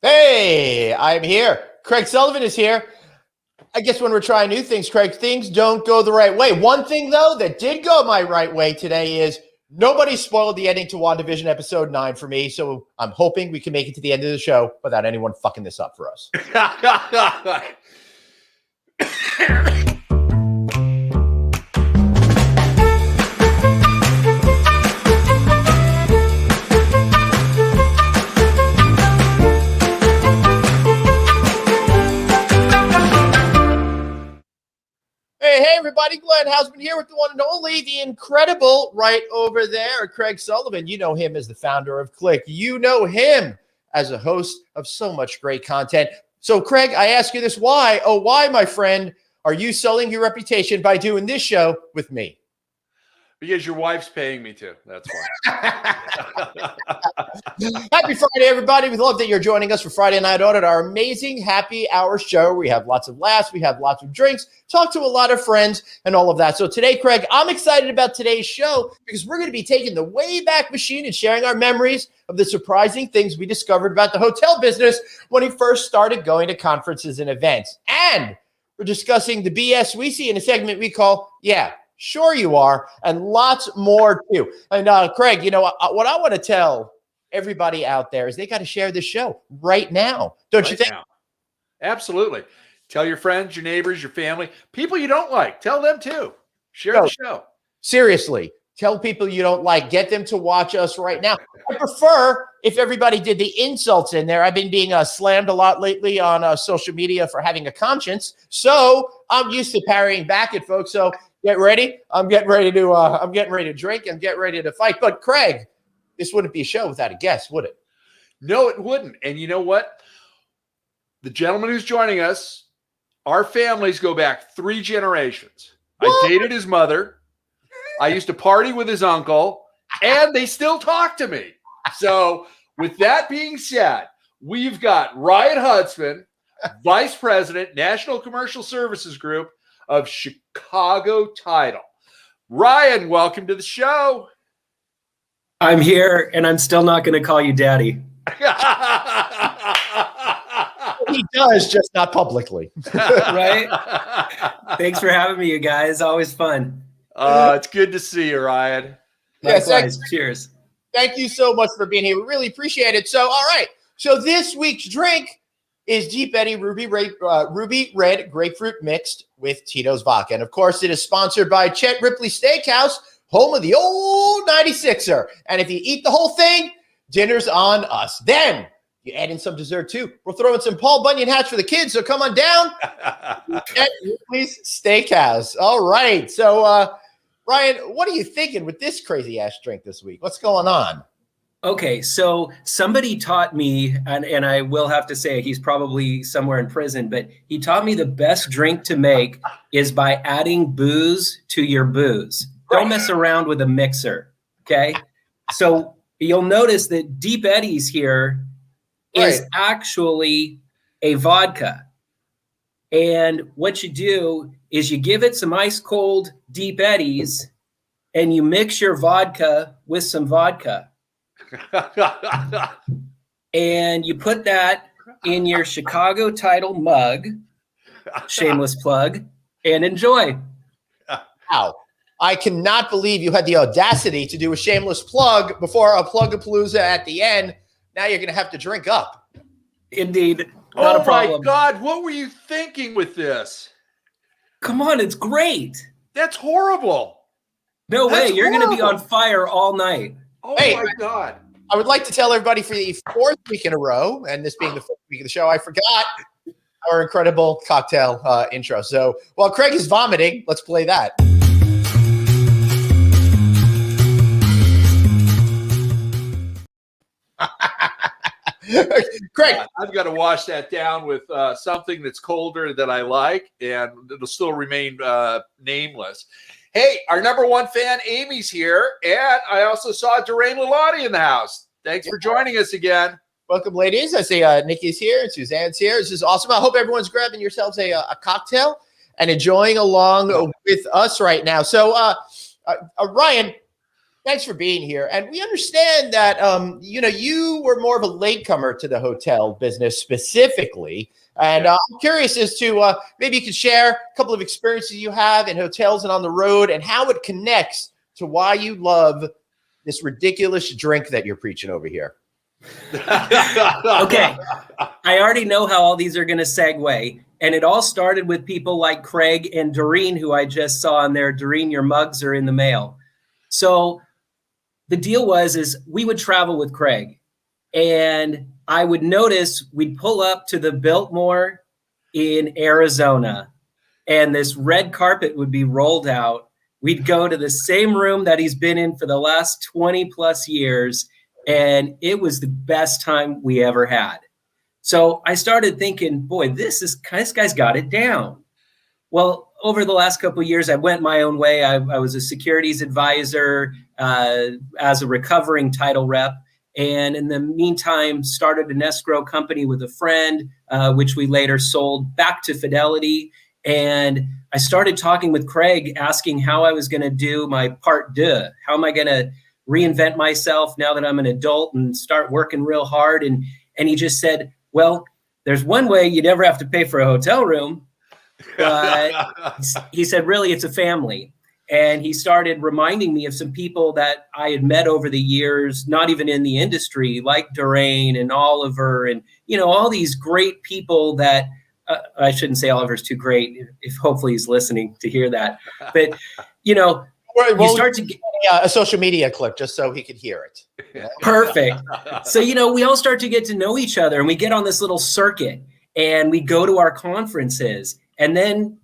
Hey, I'm here. Craig Sullivan is here. I guess when we're trying new things, Craig, things don't go the right way. One thing, though, that did go my right way today is nobody spoiled the ending to WandaVision episode 9 for me. So I'm hoping we can make it to the end of the show without anyone fucking this up for us. Hey, everybody. Glenn Haussman here with the one and only, the incredible right over there, Craig Sullivan. You know him as the founder of Click. You know him as a host of so much great content. So, Craig, I ask you this. Why, oh, why, my friend, are you selling your reputation by doing this show with me? Because your wife's paying me to. That's why. Happy Friday, everybody. We love that you're joining us for Friday Night Audit, our amazing happy hour show. We have lots of laughs. We have lots of drinks, talk to a lot of friends, and all of that. So today, Craig, I'm excited about today's show because we're going to be taking the Wayback Machine and sharing our memories of the surprising things we discovered about the hotel business when we first started going to conferences and events. And we're discussing the BS we see in a segment we call, Yeah, Sure You Are, and lots more too. And Craig, you know, what I want to tell everybody out there is they got to share this show right now. Don't you think? Now. Absolutely. Tell your friends, your neighbors, your family, people you don't like. Tell them too. Share the show. Seriously, tell people you don't like. Get them to watch us right now. I prefer if everybody did the insults in there. I've been being slammed a lot lately on social media for having a conscience. So I'm used to parrying back at folks. So get ready. I'm getting ready to drink. I'm getting ready to fight. But Craig, this wouldn't be a show without a guest, would it? No, it wouldn't. And you know what? The gentleman who's joining us, our families go back 3 generations. What? I dated his mother. I used to party with his uncle, and they still talk to me. So with that being said, we've got Ryan Haussman, Vice President, National Commercial Services Group of Chicago Title. Ryan, welcome to the show. I'm here, and I'm still not going to call you daddy. He does, just not publicly. Right? Thanks for having me, you guys. Always fun. It's good to see you, Ryan. Likewise. Cheers. Thank you so much for being here. We really appreciate it. So, all right. So this week's drink is Deep Eddy Ruby Red Grapefruit mixed with Tito's Vodka. And, of course, it is sponsored by Chet Ripley Steakhouse, home of the old 96er. And if you eat the whole thing, dinner's on us. Then you add in some dessert, too. We're throwing some Paul Bunyan hats for the kids, so come on down. Chet Ripley's Steakhouse. All right. So, Ryan, what are you thinking with this crazy-ass drink this week? What's going on? Okay, so somebody taught me, and I will have to say he's probably somewhere in prison, but he taught me the best drink to make is by adding booze to your booze. Don't mess around with a mixer, okay? So you'll notice that Deep Eddy's here is actually a vodka. And what you do is you give it some ice cold Deep Eddy's and you mix your vodka with some vodka. And you put that in your Chicago Title mug, shameless plug, and enjoy. Wow. I cannot believe you had the audacity to do a shameless plug before a plug-a-palooza at the end. Now you're going to have to drink up. Indeed. Not a problem. My God, what were you thinking with this? Come on, it's great. That's horrible. No way. You're going to be on fire all night. Oh, my God. I would like to tell everybody for the 4th week in a row, and this being the 4th week of the show, I forgot our incredible cocktail intro. So while Craig is vomiting, let's play that. Craig, I've got to wash that down with something that's colder that I like, and it'll still remain nameless. Hey, our number one fan, Amy's here, and I also saw Doreen Lalati in the house. Thanks for joining us again. Welcome, ladies. I see Nikki's here and Suzanne's here. This is awesome. I hope everyone's grabbing yourselves a cocktail and enjoying along with us right now. So, Ryan, Thanks for being here. And we understand that, you were more of a latecomer to the hotel business specifically. And I'm curious as to maybe you could share a couple of experiences you have in hotels and on the road and how it connects to why you love this ridiculous drink that you're preaching over here. Okay. I already know how all these are going to segue. And it all started with people like Craig and Doreen, who I just saw in there. Doreen, your mugs are in the mail. So the deal is we would travel with Craig, and I would notice we'd pull up to the Biltmore in Arizona, and this red carpet would be rolled out. We'd go to the same room that he's been in for the last 20 plus years, and it was the best time we ever had. So I started thinking, boy, this guy's got it down. Well, over the last couple of years, I went my own way. I was a securities advisor as a recovering title rep. And in the meantime, started an escrow company with a friend, which we later sold back to Fidelity. And I started talking with Craig, asking how I was going to do my part deux. How am I going to reinvent myself now that I'm an adult and start working real hard? And he just said, well, there's one way you never have to pay for a hotel room. But he said, really, it's a family. And he started reminding me of some people that I had met over the years, not even in the industry, like Doreen and Oliver and, all these great people that I shouldn't say Oliver's too great, if hopefully he's listening to hear that. But, you start to get a social media clip just so he could hear it. Perfect. So, we all start to get to know each other, and we get on this little circuit and we go to our conferences. And then,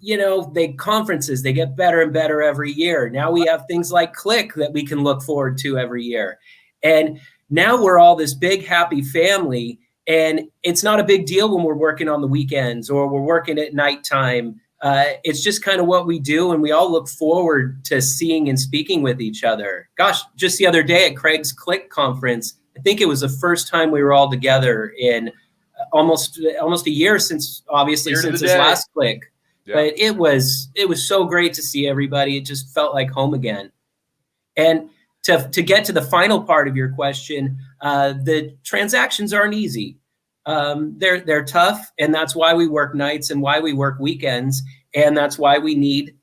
conferences, they get better and better every year. Now we have things like Click that we can look forward to every year. And now we're all this big, happy family. And it's not a big deal when we're working on the weekends or we're working at nighttime. It's just kind of what we do. And we all look forward to seeing and speaking with each other. Gosh, just the other day at Craig's Click conference, I think it was the first time we were all together in almost a year since his last Click. Yeah. But it was so great to see everybody. It just felt like home again. And to get to the final part of your question, the transactions aren't easy. They're tough, and that's why we work nights and why we work weekends, and that's why we need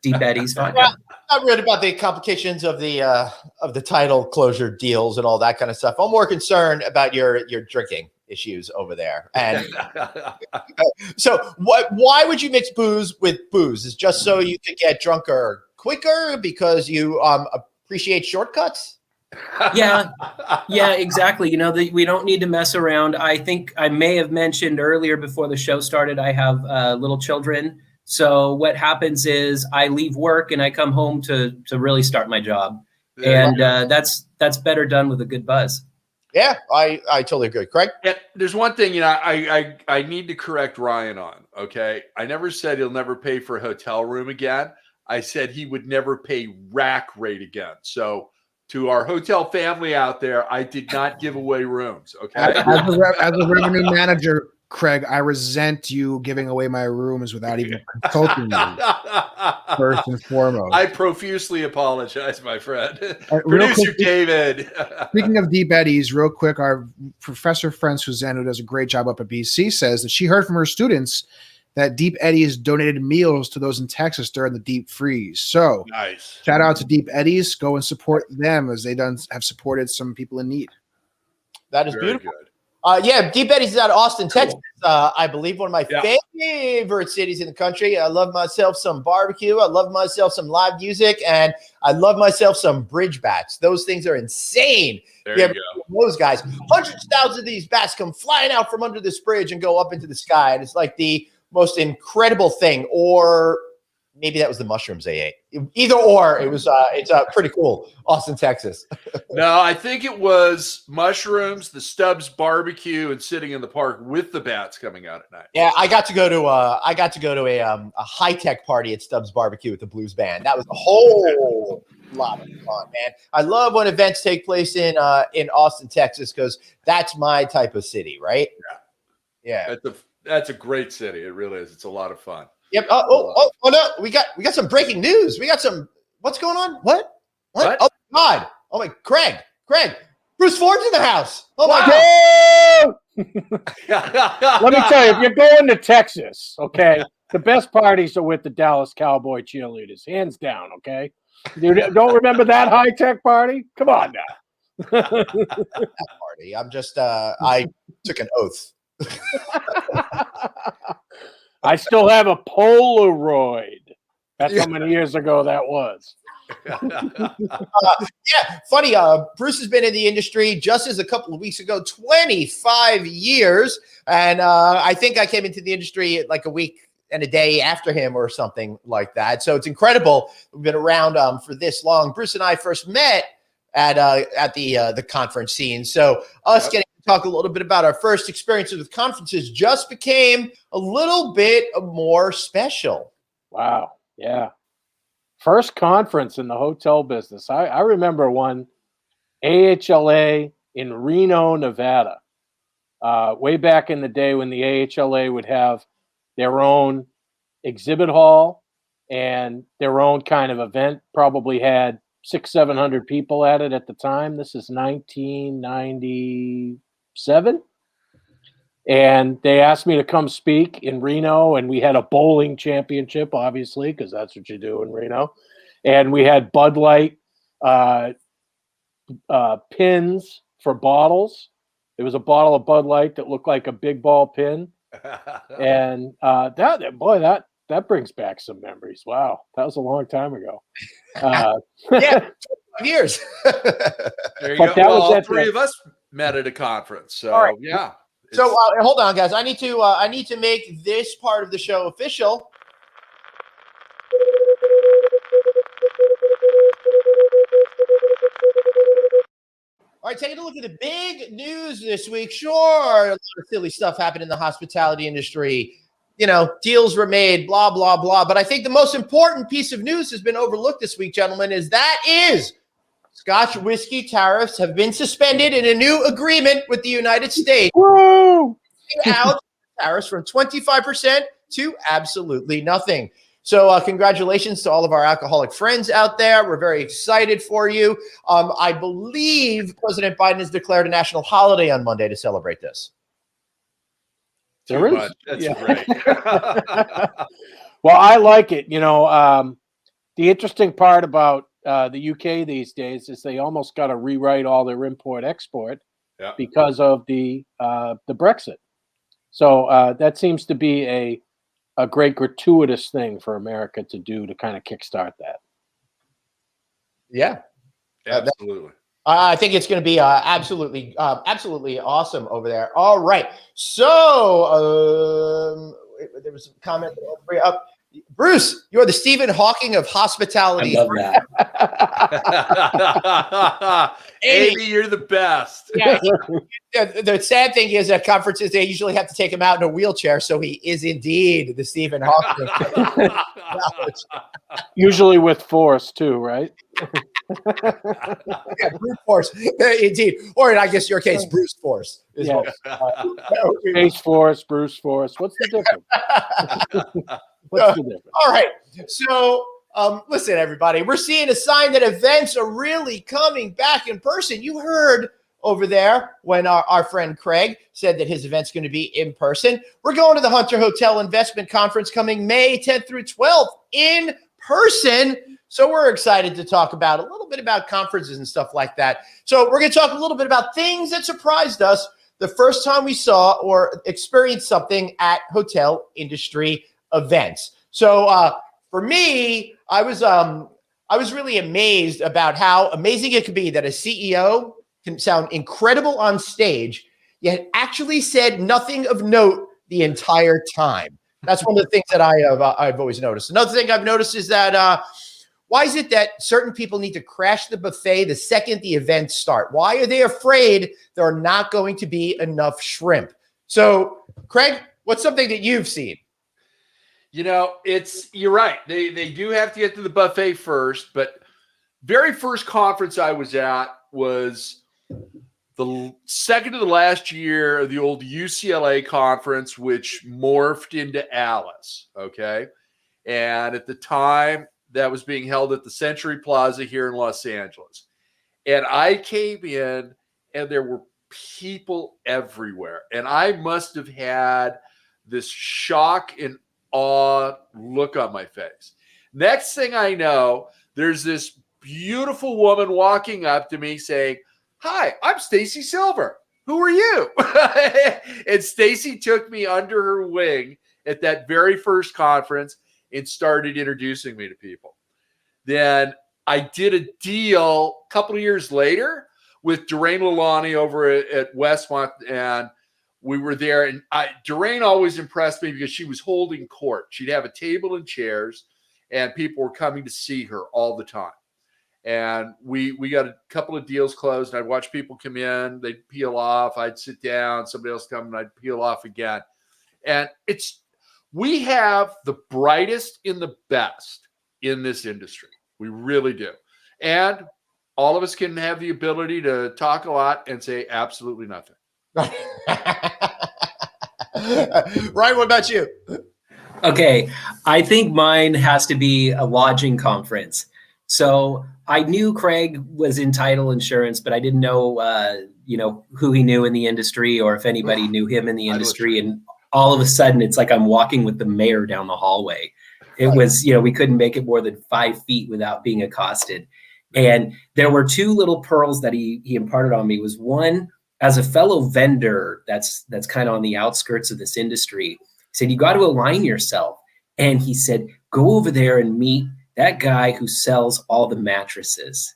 Deep Eddies vodka. Yeah, I've read about the complications of the title closure deals and all that kind of stuff. I'm more concerned about your drinking issues over there. And so why would you mix booze with booze? Is just so you could get drunker quicker because you appreciate shortcuts? Yeah, exactly. We don't need to mess around. I think I may have mentioned earlier before the show started, I have little children. So what happens is I leave work and I come home to really start my job. And that's better done with a good buzz. Yeah, I totally agree. Craig? Yeah, there's one thing, I need to correct Ryan on, okay? I never said he'll never pay for a hotel room again. I said he would never pay rack rate again. So to our hotel family out there, I did not give away rooms, okay? As a revenue manager, Craig, I resent you giving away my rooms without even consulting me, first and foremost. I profusely apologize, my friend. Producer David. Speaking of Deep Eddies, real quick, our professor friend Suzanne, who does a great job up at BC, says that she heard from her students that Deep Eddies donated meals to those in Texas during the deep freeze. So nice. Shout out to Deep Eddies. Go and support them as they have supported some people in need. That is very beautiful. Good. Yeah, Deep Eddies is out of Austin, Texas. I believe one of my favorite cities in the country. I love myself some barbecue. I love myself some live music, and I love myself some bridge bats. Those things are insane. There you go. Those guys, hundreds of thousands of these bats come flying out from under this bridge and go up into the sky, and it's like the most incredible thing. Or maybe that was the mushrooms they ate. Either or, it's pretty cool. Austin, Texas. No, I think it was mushrooms, the Stubbs barbecue, and sitting in the park with the bats coming out at night. Yeah, I got to go to a high tech party at Stubbs Barbecue with the blues band. That was a whole lot of fun, man. I love when events take place in Austin, Texas, because that's my type of city, right? Yeah. That's a great city. It really is. It's a lot of fun. Yep. Oh no, we got some breaking news. We got some. What's going on? What? Oh, God. Oh my, Craig. Bruce Ford's in the house. Oh my God. Whoa! Let me tell you, if you're going to Texas, okay, the best parties are with the Dallas Cowboy cheerleaders, hands down, okay? You don't remember that high-tech party? Come on now. Party. I'm just, I took an oath. I still have a Polaroid. That's how many years ago that was. Yeah, funny. Bruce has been in the industry just as a couple of weeks ago, 25 years. And I think I came into the industry like a week and a day after him or something like that. So it's incredible. We've been around for this long. Bruce and I first met at the conference scene. So us getting to talk a little bit about our first experiences with conferences just became a little bit more special. Wow. Yeah. First conference in the hotel business. I remember one, AHLA in Reno, Nevada. Way back in the day when the AHLA would have their own exhibit hall and their own kind of event, probably had 600-700 people at it at the time. This is 1997. And they asked me to come speak in Reno, and we had a bowling championship, obviously, because that's what you do in Reno. And we had Bud Light pins for bottles. There was a bottle of Bud Light that looked like a big ball pin. And that brings back some memories. Wow, that was a long time ago. Yeah, 25 years. There you go. That was all three of us met at a conference. So right. yeah. So hold on, guys. I need to make this part of the show official. All right, taking a look at the big news this week. Sure, a lot of silly stuff happened in the hospitality industry. You know, deals were made, blah, blah, blah. But I think the most important piece of news has been overlooked this week, gentlemen, is Scotch whiskey tariffs have been suspended in a new agreement with the United States. Woo! Out tariffs from 25% to absolutely nothing. So congratulations to all of our alcoholic friends out there. We're very excited for you. I believe President Biden has declared a national holiday on Monday to celebrate this. There is. That's right. Well, I like it. You know, the interesting part about the UK these days is they almost got to rewrite all their import-export because of the Brexit. So that seems to be a great gratuitous thing for America to do to kind of kickstart that. Yeah, absolutely. I think it's going to be absolutely awesome over there. All right. So there was a comment up. Bruce, you're the Stephen Hawking of hospitality. I love that. Amy, you're the best. Yeah, the sad thing is at conferences, they usually have to take him out in a wheelchair. So he is indeed the Stephen Hawking. Usually with force too, right? Yeah, brute force, indeed. Or in, I guess, your case, Bruce force. Yes. Space force, Bruce force. What's the difference? What's the difference? All right. So, listen, everybody, we're seeing a sign that events are really coming back in person. You heard over there when our friend Craig said that his event's going to be in person. We're going to the Hunter Hotel Investment Conference coming May 10th through 12th in person. So we're excited to talk about a little bit about conferences and stuff like that. So we're going to talk a little bit about things that surprised us the first time we saw or experienced something at hotel industry events. So for me, I was really amazed about how amazing it could be that a CEO can sound incredible on stage, yet actually said nothing of note the entire time. That's one of the things that I've always noticed. Another thing I've noticed is that why is it that certain people need to crash the buffet the second the events start? Why are they afraid there are not going to be enough shrimp? So, Craig, what's something that you've seen? You know, you're right. They do have to get to the buffet first, but very first conference I was at was the second to the last year of the old UCLA conference, which morphed into Alice. Okay. And at the time that was being held at the Century Plaza here in Los Angeles. And I came in and there were people everywhere. And I must have had this shock and awe look on my face. Next thing I know, there's this beautiful woman walking up to me saying, "Hi, I'm Stacy Silver. Who are you?" And Stacy took me under her wing at that very first conference and started introducing me to people. Then I did a deal a couple of years later with Doreen Lalani over at Westmont, and we were there. And Doreen always impressed me because she was holding court. She'd have a table and chairs, and people were coming to see her all the time. And we got a couple of deals closed, and I'd watch people come in, they'd peel off, I'd sit down, somebody else come, and I'd peel off again. And we have the brightest and the best in this industry. We really do. And all of us can have the ability to talk a lot and say absolutely nothing. Ryan, what about you? Okay, I think mine has to be a lodging conference. So I knew Craig was in title insurance, but I didn't know, who he knew in the industry or if anybody knew him in the industry. And all of a sudden, it's like I'm walking with the mayor down the hallway. It was, we couldn't make it more than 5 feet without being accosted. And there were two little pearls that he imparted on me. Was one, as a fellow vendor that's kind of on the outskirts of this industry, he said, you got to align yourself. And he said, go over there and meet that guy who sells all the mattresses.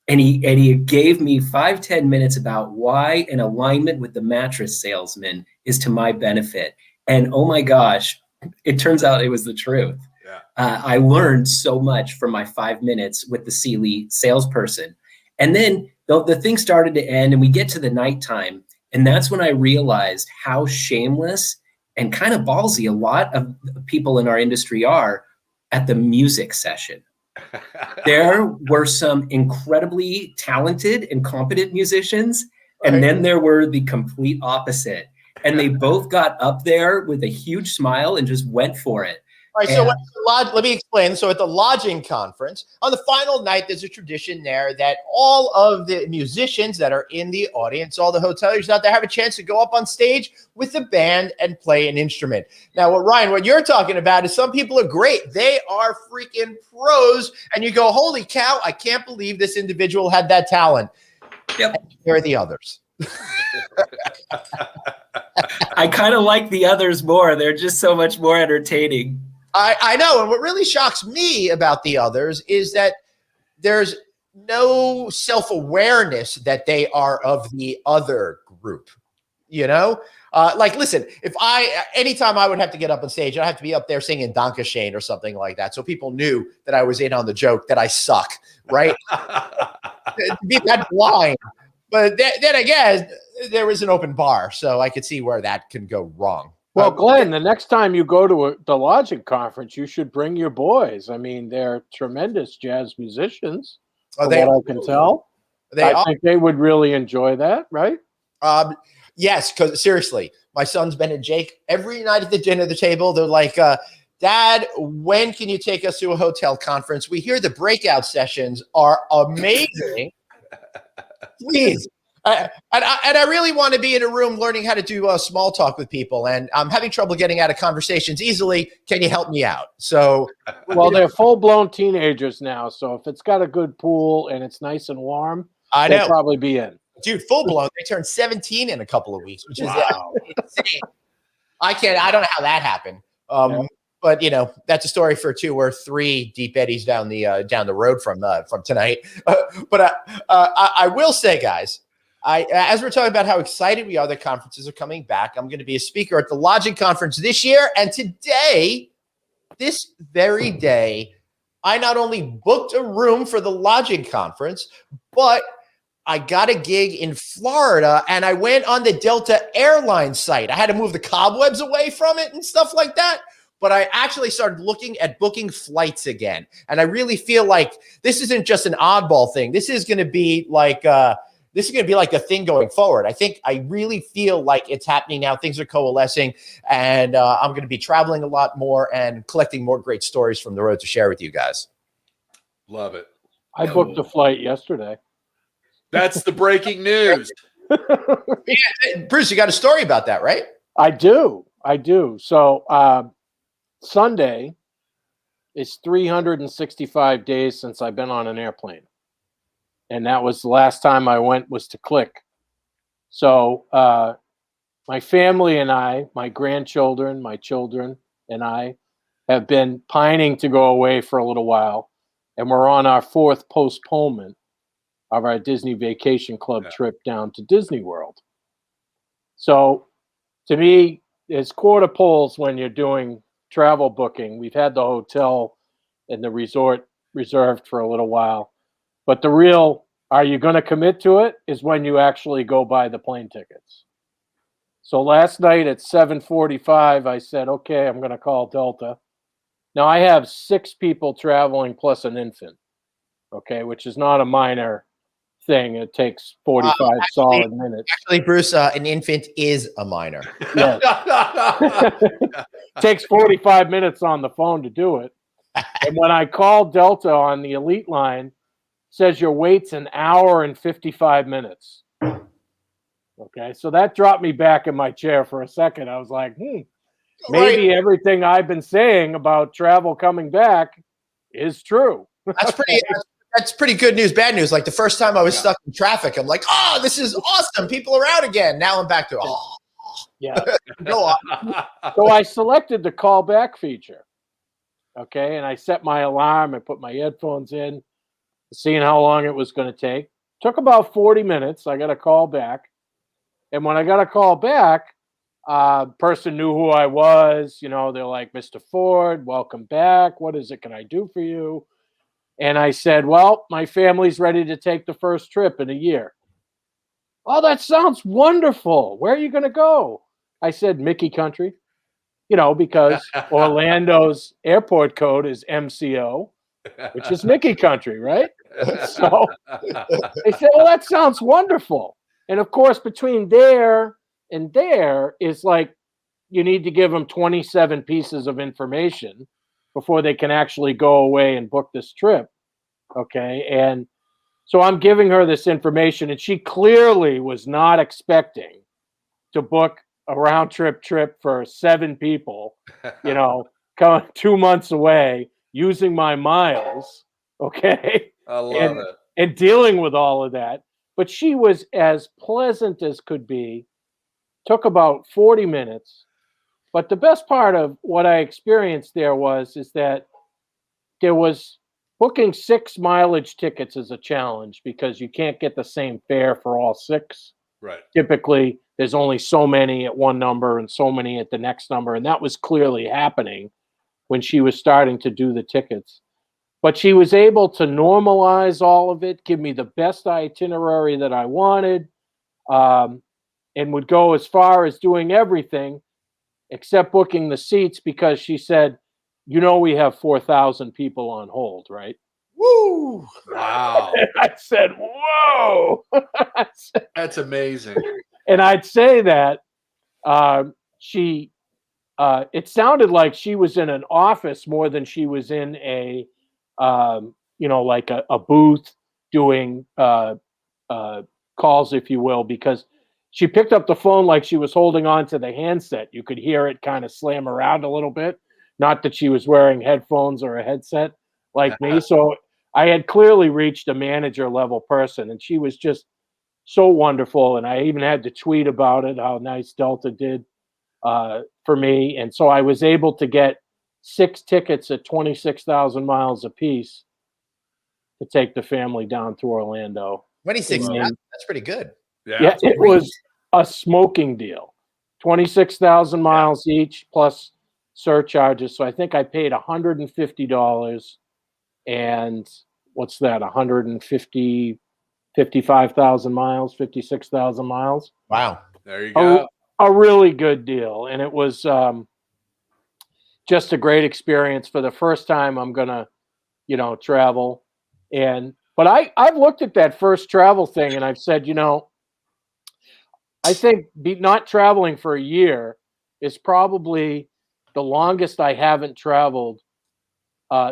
And he gave me 5-10 minutes about why an alignment with the mattress salesman is to my benefit. And oh my gosh, it turns out it was the truth. Yeah. I learned so much from my 5 minutes with the Sealy salesperson. And then the thing started to end, and we get to the nighttime. And that's when I realized how shameless and kind of ballsy a lot of people in our industry are at the music session. There were some incredibly talented and competent musicians, and then there were the complete opposite. And they both got up there with a huge smile and just went for it. All right, so let me explain. So at the lodging conference, on the final night, there's a tradition there that all of the musicians that are in the audience, all the hoteliers out there, have a chance to go up on stage with the band and play an instrument. Now, what you're talking about is some people are great. They are freaking pros, and you go, holy cow, I can't believe this individual had that talent. Yep. And here are the others. I kind of like the others more. They're just so much more entertaining. I know. And what really shocks me about the others is that there's no self-awareness that they are of the other group, listen, anytime I would have to get up on stage, I'd have to be up there singing Danke Shane or something like that. So people knew that I was in on the joke, that I suck, right? To be that blind. But then again, there was an open bar, so I could see where that can go wrong. Well, Glenn, the next time you go to the lodging conference, you should bring your boys. I mean, they're tremendous jazz musicians. From what I can tell. I think they would really enjoy that, right? Yes, because seriously, my son's Ben and Jake, every night at the dinner table, they're like, Dad, when can you take us to a hotel conference? We hear the breakout sessions are amazing. Please. And I really want to be in a room learning how to do small talk with people, and I'm having trouble getting out of conversations easily. Can you help me out? So, well, they're full-blown teenagers now, so if it's got a good pool and it's nice and warm, they'll probably be in. Dude, full-blown. They turn 17 in a couple of weeks, which is insane. I don't know how that happened. But that's a story for 2 or 3 deep eddies down the road from tonight. But I will say, guys. As we're talking about how excited we are that conferences are coming back, I'm going to be a speaker at the lodging conference this year. And today, this very day, I not only booked a room for the lodging conference, but I got a gig in Florida, and I went on the Delta Airlines site. I had to move the cobwebs away from it and stuff like that. But I actually started looking at booking flights again. And I really feel like this isn't just an oddball thing. This is going to be like the thing going forward. I really feel like it's happening now. Things are coalescing, and I'm going to be traveling a lot more and collecting more great stories from the road to share with you guys. Love it. I booked a flight yesterday. That's the breaking news. Bruce, you got a story about that, right? I do. So Sunday is 365 days since I've been on an airplane. And that was the last time I went was to Click. So my family and I, my grandchildren, my children and I have been pining to go away for a little while. And we're on our 4th postponement of our Disney Vacation Club trip down to Disney World. So to me, it's quarter poles when you're doing travel booking. We've had the hotel and the resort reserved for a little while. But the real, are you going to commit to it, is when you actually go buy the plane tickets. So last night at 7:45, I said, okay, I'm going to call Delta. Now I have 6 people traveling plus an infant, okay, which is not a minor thing. It takes 45 solid minutes. Actually, Bruce, an infant is a minor. Yes. Takes 45 minutes on the phone to do it. And when I called Delta on the Elite line, it says your wait's an hour and 55 minutes. Okay, so that dropped me back in my chair for a second. I was like, maybe everything I've been saying about travel coming back is true. That's pretty good news, bad news. Like the first time I was stuck in traffic, I'm like, oh, this is awesome. People are out again. Now I'm back to, Yeah. go on. So I selected the call back feature. Okay, and I set my alarm and put my headphones in, seeing how long it was going to take. Took about 40 minutes. I got a call back. And when I got a call back, person knew who I was. You know, they're like, Mr. Ford, welcome back. What is it? Can I do for you? And I said, well, my family's ready to take the first trip in a year. Oh, that sounds wonderful. Where are you going to go? I said, Mickey Country, you know, because Orlando's airport code is MCO, which is Mickey Country, right? So they said, well, that sounds wonderful. And of course, between there and there is like, you need to give them 27 pieces of information before they can actually go away and book this trip. Okay. And so I'm giving her this information, and she clearly was not expecting to book a round trip for 7 people, you know, coming 2 months away using my miles. Okay. I love it. And dealing with all of that. But she was as pleasant as could be. Took about 40 minutes. But the best part of what I experienced there is that there was booking 6 mileage tickets is a challenge because you can't get the same fare for all 6. Right. Typically, there's only so many at one number and so many at the next number. And that was clearly happening when she was starting to do the tickets. But she was able to normalize all of it, give me the best itinerary that I wanted, and would go as far as doing everything except booking the seats because she said, you know, we have 4,000 people on hold, right? Woo! Wow. I said, whoa. That's amazing. And I'd say that it sounded like she was in an office more than she was in a, you know, like a booth doing calls, if you will, because she picked up the phone like she was holding on to the handset. You could hear it kind of slam around a little bit. Not that she was wearing headphones or a headset like me. So I had clearly reached a manager level person, and she was just so wonderful. And I even had to tweet about it, how nice Delta did for me. And so I was able to get 6 tickets at 26,000 miles apiece to take the family down to Orlando. 26, that's pretty good. Yeah, it was a smoking deal. 26,000 miles each plus surcharges. So I think I paid $150 and what's that? 55,000 miles, 56,000 miles. Wow. There you go. A really good deal. And it was just a great experience for the first time I'm going to, you know, travel. But I've looked at that first travel thing and I've said, you know, I think not traveling for a year is probably the longest I haven't traveled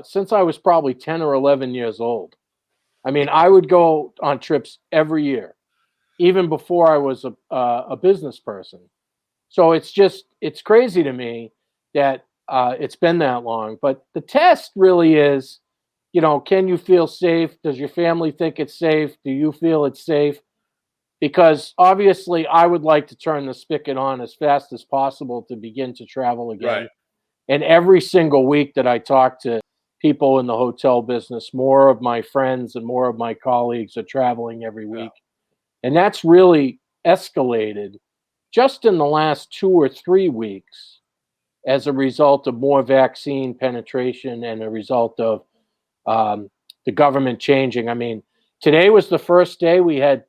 since I was probably 10 or 11 years old. I mean, I would go on trips every year, even before I was a business person. So it's crazy to me that it's been that long. But the test really is, can you feel safe? Does your family think it's safe? Do you feel it's safe? Because obviously I would like to turn the spigot on as fast as possible to begin to travel again. Right. And every single week that I talk to people in the hotel business, more of my friends and more of my colleagues are traveling every week. And that's really escalated just in the last 2 or 3 weeks as a result of more vaccine penetration and a result of the government changing. I mean, today was the first day we had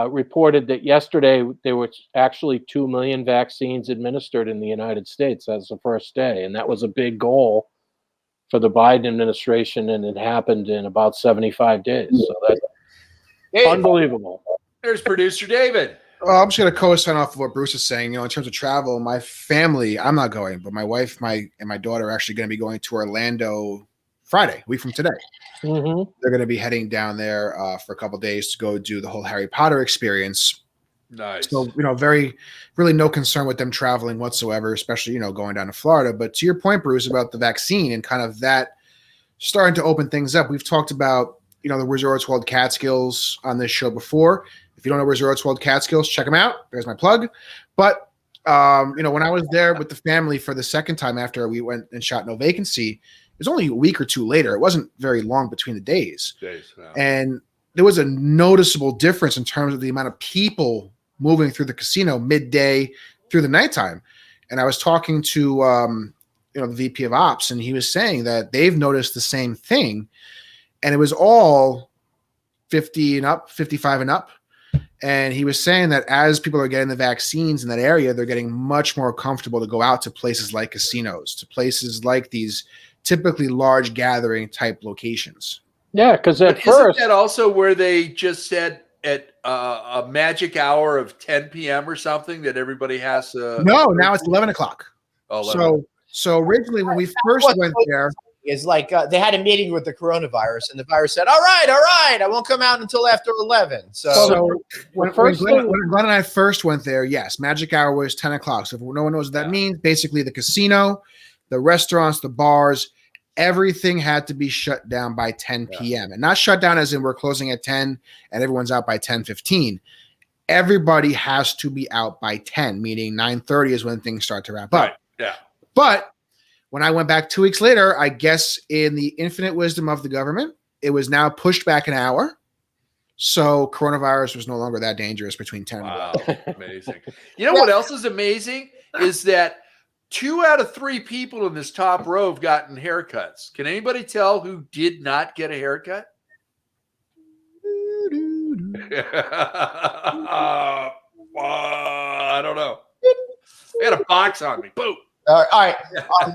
reported that yesterday there were actually 2 million vaccines administered in the United States. That's the first day. And that was a big goal for the Biden administration, and it happened in about 75 days. So that's unbelievable. There's producer David. Well, I'm just going to co-sign off of what Bruce is saying. In terms of travel, my family, I'm not going, but my wife, and my daughter are actually going to be going to Orlando Friday, a week from today. Mm-hmm. They're going to be heading down there for a couple of days to go do the whole Harry Potter experience. Nice. So, really no concern with them traveling whatsoever, especially, going down to Florida. But to your point, Bruce, about the vaccine and kind of that starting to open things up, we've talked about, the Resorts World Catskills on this show before. If you don't know Resorts World Catskills, check them out. There's my plug. But, when I was there with the family for the second time after we went and shot No Vacancy, it was only a week or two later. It wasn't very long between the days. Wow. And there was a noticeable difference in terms of the amount of people moving through the casino midday through the nighttime. And I was talking to, the VP of Ops, and he was saying that they've noticed the same thing. And it was all 50 and up, 55 and up. And he was saying that as people are getting the vaccines in that area, they're getting much more comfortable to go out to places like casinos, to places like these typically large gathering type locations. Yeah, because at isn't first, that also where they just said at a magic hour of 10 p.m. or something that everybody has to? No, now it's 11 o'clock. Oh, 11. So originally when we first went there, is like they had a meeting with the coronavirus, and the virus said, all right, I won't come out until after 11. So when Glenn and I first went there, yes, magic hour was 10 o'clock. So if no one knows what that means, basically the casino, the restaurants, the bars, everything had to be shut down by 10 p.m. And not shut down as in we're closing at 10 and everyone's out by 10:15. Everybody has to be out by 10, meaning 9:30 is when things start to wrap up. Yeah. But when I went back 2 weeks later, I guess in the infinite wisdom of the government, it was now pushed back an hour. So coronavirus was no longer that dangerous between 10 and 11. Wow, amazing. You know what else is amazing is that 2 out of 3 people in this top row have gotten haircuts. Can anybody tell who did not get a haircut? I don't know. I got a box on me. Boom. All right. All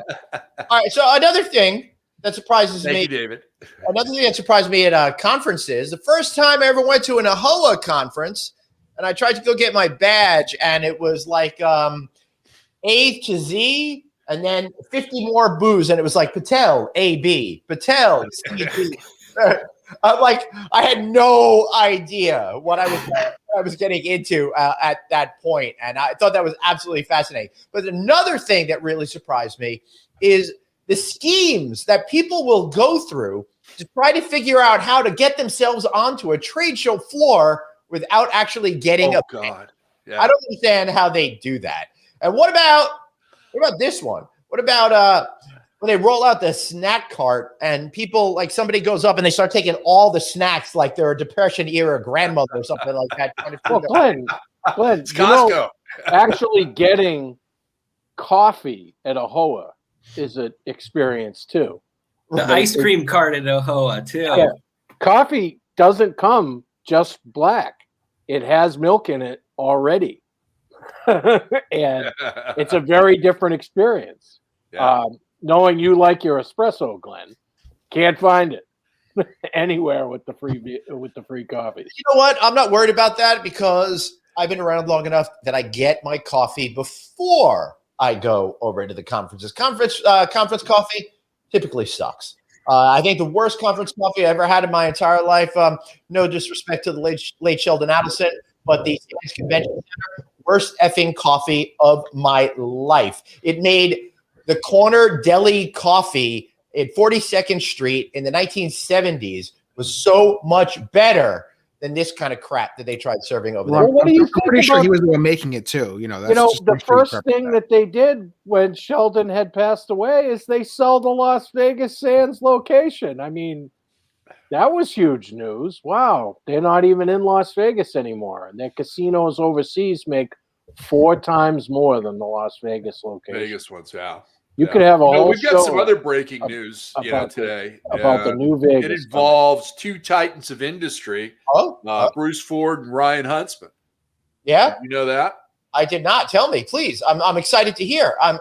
right. So another thing that surprises me. Thank you, David. Another thing that surprised me at conferences, the first time I ever went to an AHOA conference, and I tried to go get my badge, and it was like A to Z, and then 50 more boos, and it was like Patel, A-B, Patel, C-B. I had no idea what I was getting into at that point, and I thought that was absolutely fascinating. But another thing that really surprised me is the schemes that people will go through to try to figure out how to get themselves onto a trade show floor without actually getting a God. Yeah. I don't understand how they do that. And what about this one? What about when they roll out the snack cart and people, like, somebody goes up and they start taking all the snacks like they're a Depression era grandmother or something like that. Well, Glenn, It's Costco. Actually getting coffee at AHOA is an experience too. The ice cream cart at AHOA too. Yeah. Coffee doesn't come just black. It has milk in it already. And it's a very different experience. Yeah. Knowing you like your espresso, Glenn, can't find it anywhere with the free coffees. You know what? I'm not worried about that because I've been around long enough that I get my coffee before I go over into the conferences. Conference coffee typically sucks. I think the worst conference coffee I ever had in my entire life. No disrespect to the late Sheldon Adelson, but the Sands Convention Center, worst effing coffee of my life. It made the corner deli coffee at 42nd Street in the 1970s was so much better than this kind of crap that they tried serving over there. Well, what do you I'm think pretty sure about- he was the one making it too. That's just the first thing that they did when Sheldon had passed away is they sold the Las Vegas Sands location. I mean, that was huge news. Wow, they're not even in Las Vegas anymore, and their casinos overseas make 4 times more than the Las Vegas location. Vegas ones, yeah. You could have a whole We've got show some other breaking news today about the new Vegas. It involves 2 titans of industry, Bruce Ford and Ryan Huntsman. Yeah, Did you know that? I did not. Tell me, please. I'm excited to hear. I'm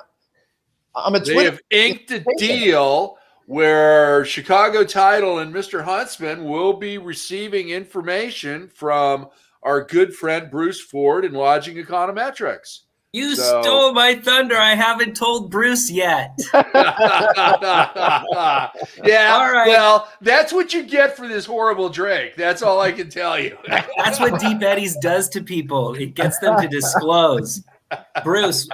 a They have inked a deal where Chicago Title and Mr. Huntsman will be receiving information from our good friend Bruce Ford and Lodging Econometrics. You stole my thunder. I haven't told Bruce yet. Yeah, all right. Well, that's what you get for this horrible drink. That's all I can tell you. That's what Deep Eddies does to people. It gets them to disclose. Bruce,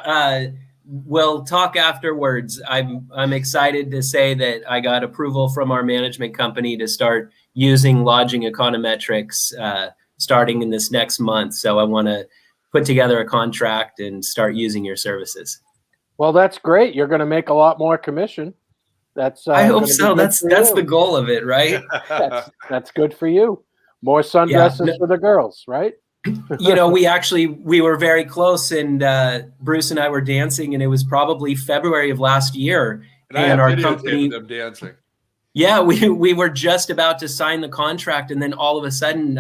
we'll talk afterwards. I'm excited to say that I got approval from our management company to start using Lodging Econometrics starting in this next month. So I want to put together a contract and start using your services. Well, that's great. You're going to make a lot more commission. That's I hope so. That's the goal of it, right? That's good for you. More sundresses for the girls, right? We were very close, and Bruce and I were dancing, and it was probably February of last year. And our company, them dancing. Yeah, we were just about to sign the contract, and then all of a sudden,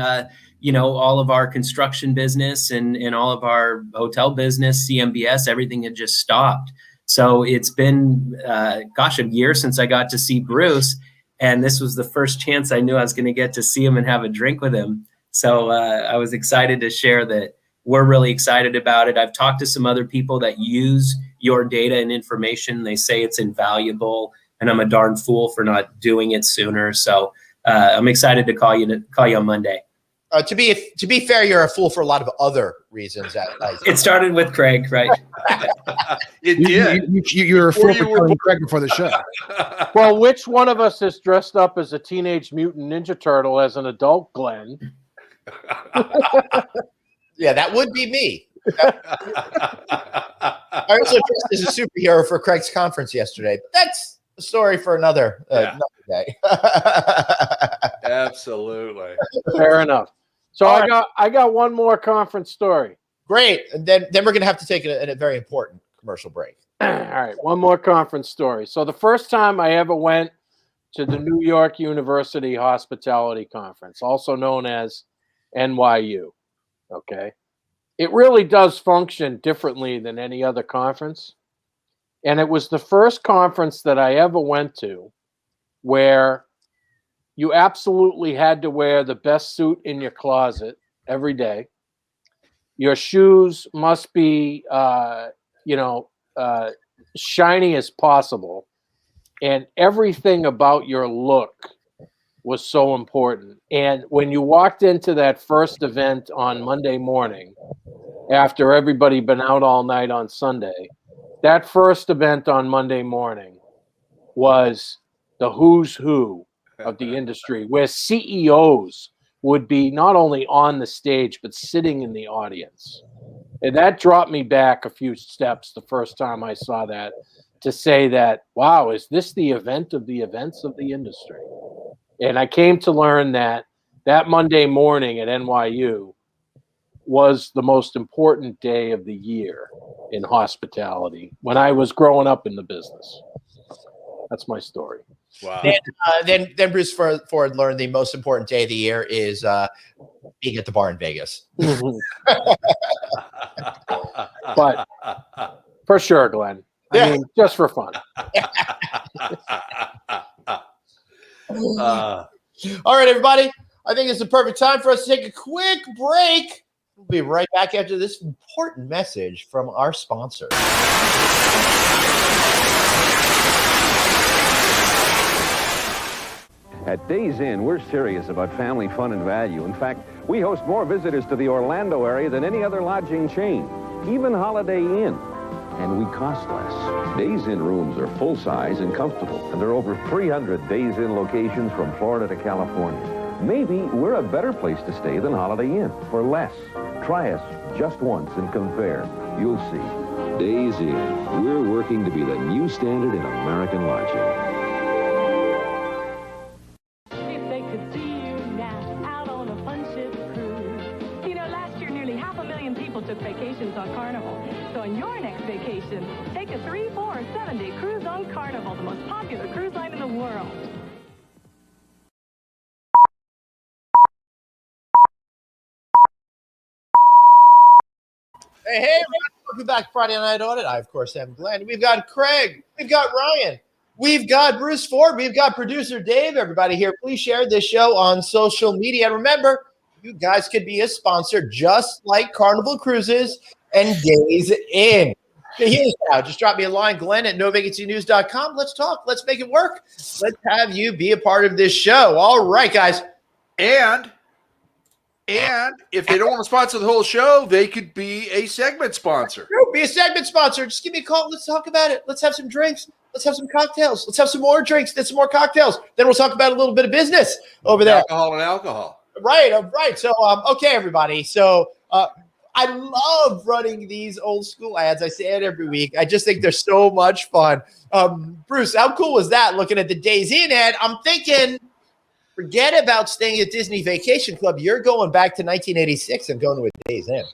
all of our construction business and all of our hotel business, CMBS, everything had just stopped. So it's been, a year since I got to see Bruce, and this was the first chance I knew I was going to get to see him and have a drink with him. So I was excited to share that we're really excited about it. I've talked to some other people that use your data and information. They say it's invaluable, and I'm a darn fool for not doing it sooner. So I'm excited to call you on Monday. To be fair, you're a fool for a lot of other reasons. It started with Craig, right? It did. You were a fool for calling Craig before the show. Well, which one of us is dressed up as a Teenage Mutant Ninja Turtle as an adult, Glenn? Yeah, that would be me. I also dressed as a superhero for Craig's conference yesterday. But that's a story for another day. Absolutely. Fair enough. So I got one more conference story. Great. And then we're going to have to take a very important commercial break. All right, one more conference story. So the first time I ever went to the New York University Hospitality Conference, also known as NYU, okay? It really does function differently than any other conference. And it was the first conference that I ever went to where you absolutely had to wear the best suit in your closet every day. Your shoes must be, shiny as possible. And everything about your look was so important. And when you walked into that first event on Monday morning, after everybody been out all night on Sunday, that first event on Monday morning was the who's who of the industry, where CEOs would be not only on the stage, but sitting in the audience. And that dropped me back a few steps the first time I saw that, to say that, wow, is this the event of the events of the industry? And I came to learn that Monday morning at NYU was the most important day of the year in hospitality when I was growing up in the business. That's my story. Wow. Then Bruce Ford learned the most important day of the year is being at the bar in Vegas. But for sure, Glenn. I mean, just for fun. All right, everybody. I think it's the perfect time for us to take a quick break. We'll be right back after this important message from our sponsor. At Days Inn, we're serious about family fun and value. In fact, we host more visitors to the Orlando area than any other lodging chain, even Holiday Inn. And we cost less. Days Inn rooms are full-size and comfortable, and there are over 300 Days Inn locations from Florida to California. Maybe we're a better place to stay than Holiday Inn for less. Try us just once and compare. You'll see. Days Inn. We're working to be the new standard in American lodging. If they could see you now out on a fun ship cruise. You know, last year nearly 500,000 people took vacations on Carnival. So on your next vacation, take a 3, 4, or 7-day cruise on Carnival, the most popular cruise line in the world. Hey, everybody, welcome back to Friday Night Audit. I, of course, am Glenn. We've got Craig. We've got Ryan. We've got Bruce Ford. We've got producer Dave. Everybody here, please share this show on social media. And remember, you guys could be a sponsor just like Carnival Cruises and Days Inn. So here's how. Just drop me a line, Glenn at novacancynews.com. Let's talk. Let's make it work. Let's have you be a part of this show. All right, guys. And if they don't want to sponsor the whole show, they could be a segment sponsor. Sure, be a segment sponsor. Just give me a call. Let's talk about it. Let's have some drinks. Let's have some cocktails. Let's have some more drinks. Then some more cocktails. Then we'll talk about a little bit of business over there. Alcohol and alcohol. Right. Right. So, okay, everybody. So, I love running these old school ads. I say it every week. I just think they're so much fun. Bruce, how cool was that? Looking at the Days Inn ad, I'm thinking, forget about staying at Disney Vacation Club. You're going back to 1986 and going to a Days Inn.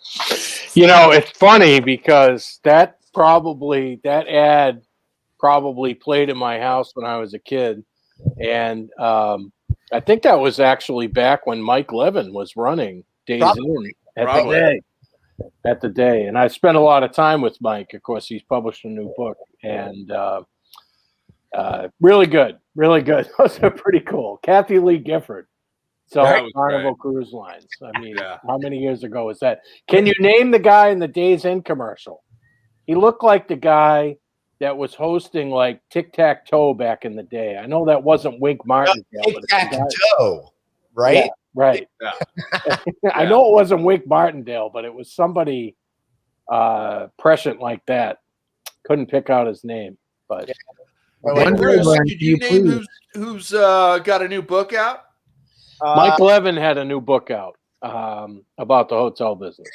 You know, it's funny because that ad probably played in my house when I was a kid. And I think that was actually back when Mike Levin was running Days Inn at the day. And I spent a lot of time with Mike. Of course, he's published a new book. And really good. Really good. Those are pretty cool. Kathy Lee Gifford. So Carnival Cruise Lines. I mean, how many years ago was that? Can you name the guy in the Days Inn commercial? He looked like the guy that was hosting like Tic-Tac-Toe back in the day. I know that wasn't Wink Martindale. Tic-Tac-Toe, right? Yeah, right. Yeah. I know it wasn't Wink Martindale, but it was somebody prescient like that. Couldn't pick out his name, but. Could you name who's got a new book out? Mike Levin had a new book out about the hotel business.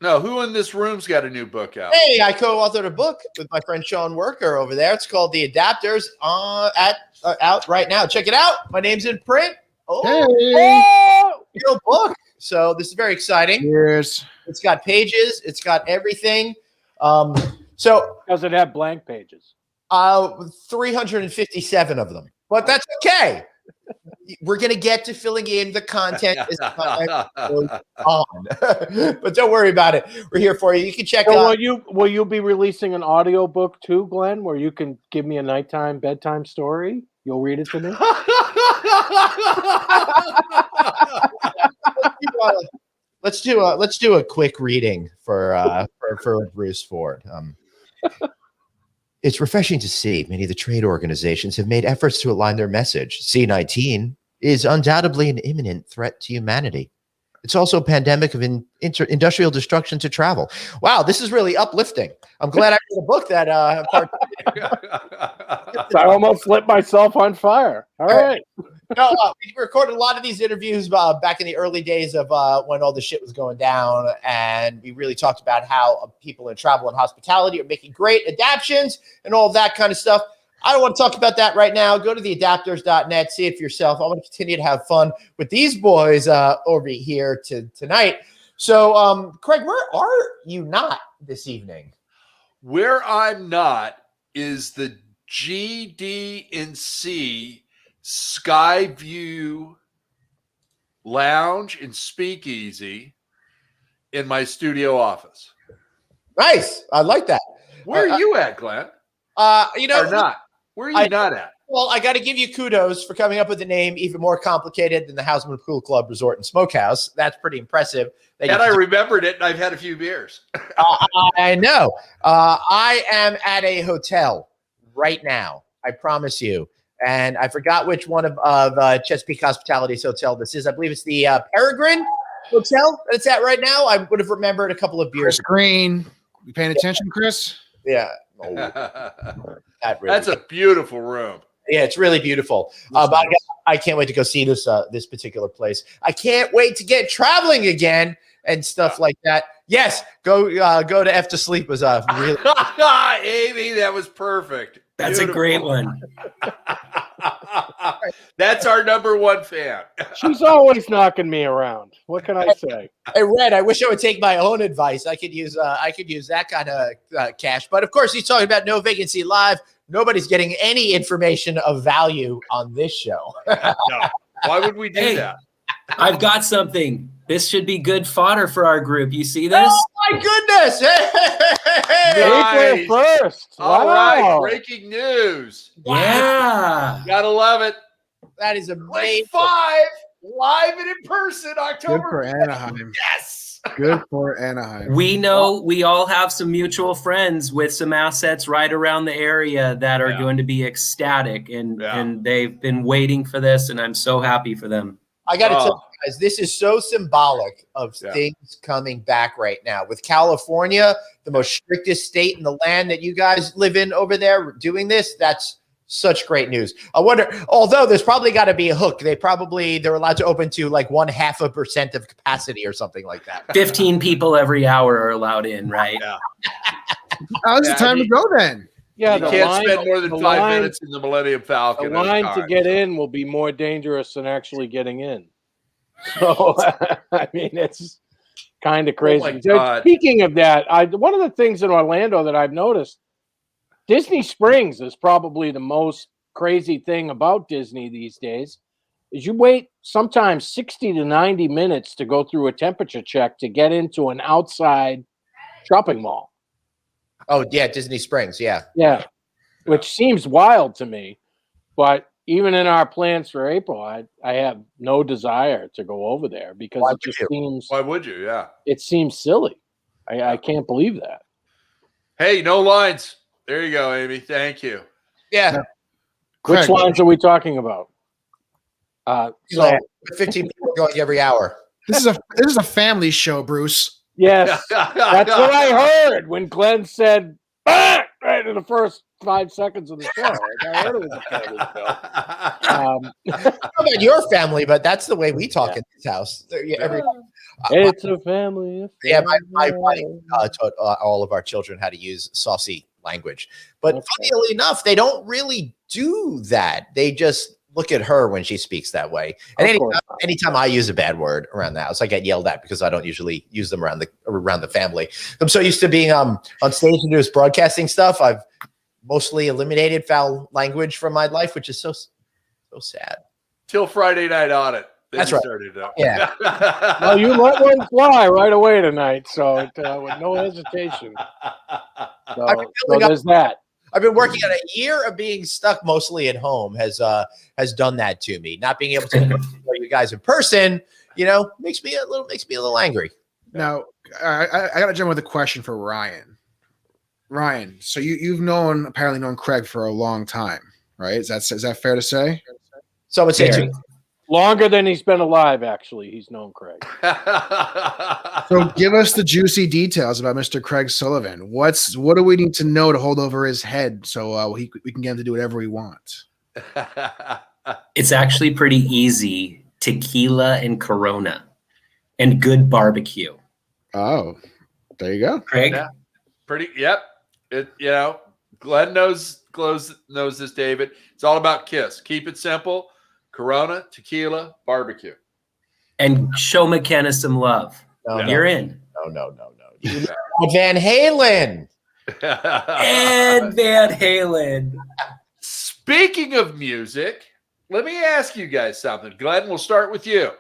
No, who in this room's got a new book out? Hey, I co-authored a book with my friend Sean Worker over there. It's called The Adapters, out right now. Check it out. My name's in print. Real book. So this is very exciting. Cheers. It's got pages. It's got everything. So does it have blank pages? 357 of them, but that's okay. We're going to get to filling in the content as time goes on. But don't worry about it. We're here for you. You can check out. Will you be releasing an audio book too, Glenn, where you can give me a nighttime bedtime story? You'll read it to me? Let's do a quick reading for Bruce Ford. It's refreshing to see many of the trade organizations have made efforts to align their message. C-19 is undoubtedly an imminent threat to humanity. It's also a pandemic of industrial destruction to travel. Wow, this is really uplifting. I'm glad I read a book that I almost lit myself on fire. All right. No, we recorded a lot of these interviews back in the early days of when all the shit was going down, and we really talked about how people in travel and hospitality are making great adaptions and all of that kind of stuff. I don't want to talk about that right now. Go to theadapters.net, see it for yourself. I want to continue to have fun with these boys over here tonight. So, Craig, where are you not this evening? Where I'm not is the GD&C Skyview Lounge and Speakeasy in my studio office. Nice. I like that. Where are you at, Glenn? Or not? Where are you not at? Well, I got to give you kudos for coming up with a name even more complicated than the Haussman Pool Club Resort and Smokehouse. That's pretty impressive. And I remembered it, and I've had a few beers. I know. I am at a hotel right now. I promise you. And I forgot which one of Chesapeake Hospitality's hotel this is. I believe it's the Peregrine Hotel that it's at right now. I would have remembered a couple of beers. Chris Green. You paying attention, Chris? Yeah. Oh, that really, That's a beautiful room. yeah, it's really beautiful. But I can't wait to go see this this particular place. I can't wait to get traveling again and stuff like that. Yes, go to F to Sleep was really Amy, that was perfect. That's Beautiful. a great one. That's our number one fan. She's always knocking me around. What can I say? Hey, Red, I wish I would take my own advice. I could use that kind of cash. But of course, he's talking about No Vacancy Live. Nobody's getting any information of value on this show. No. Why would we do Hey. that? I've got something. This should be good fodder for our group. You see this? Oh my goodness! Hey! Nice. April 1st. All Wow. right, breaking news. Yeah. Gotta love it. That is Lake amazing. 5 live and in person Good October. for Anaheim. Yes. Good for Anaheim. We know we all have some mutual friends with some assets right around the area that are Yeah. going to be ecstatic, and Yeah. and they've been waiting for this, and I'm so happy for them. I got to Oh. tell you guys, this is so symbolic of Yeah. things coming back right now. With California, the most strictest state in the land that you guys live in over there, doing this, that's such great news. I wonder, although there's probably got to be a hook. They're allowed to open to like 0.5% of capacity or something like that. 15 people every hour are allowed in, right? Yeah. Now's the Yeah, time to go then. Yeah, You the can't line, spend more than the 5 line- minutes in the Millennium The Falcon. at a line to time. get in will be more dangerous than actually getting in. So, I mean, it's kind of crazy. my God. Speaking of that, one of the things in Orlando that I've noticed, Disney Springs is probably the most crazy thing about Disney these days, is you wait sometimes 60 to 90 minutes to go through a temperature check to get into an outside shopping mall. Oh yeah, Disney Springs. Yeah. Yeah, which seems wild to me, but even in our plans for April, I have no desire to go over there because Why it just would seems Why would you? Yeah. it seems silly. I can't believe that. Hey, no lines. There you go, Amy. Thank you. Yeah. Which Craig, lines are we talking about? So 15 people going every hour. this is a family show, Bruce. yes, that's what I heard when Glenn said "Ah!" right in the first 5 seconds of the show. Like, I heard it was a family show. I don't know about your family, but that's the way we talk in this house. It's a family. Yeah, my wife taught all of our children how to use saucy language. But Okay. funnily enough, they don't really do that. They just look at her when she speaks that way. And Of course anytime I use a bad word around the house, I get yelled at because I don't usually use them around the family. I'm so used to being on stage and doing broadcasting stuff. I've mostly eliminated foul language from my life, which is so sad. Till Friday night audit. Then That's you right. started up. Yeah. Well, you let one fly right away tonight, so with no hesitation. So, I've been so building up- there's that. I've been working on a year of being stuck mostly at home has done that to me. Not being able to know you guys in person, makes me a little angry. Now, I got to jump with a question for Ryan. Ryan, so you've apparently known Craig for a long time, right? Is that fair to say? So I would say Very. Longer than he's been alive, actually, he's known Craig. So give us the juicy details about Mr. Craig Sullivan. What do we need to know to hold over his head so we can get him to do whatever we want? It's actually pretty easy. Tequila and Corona and good barbecue. Oh, there you go. Craig? Yeah. Yep. Glenn knows this, David. It's all about KISS. Keep it simple. Corona, tequila, barbecue. And show McKenna some love. No, You're in. no. You know Van Halen. Ed Van Halen. Speaking of music, let me ask you guys something. Glenn, we'll start with you.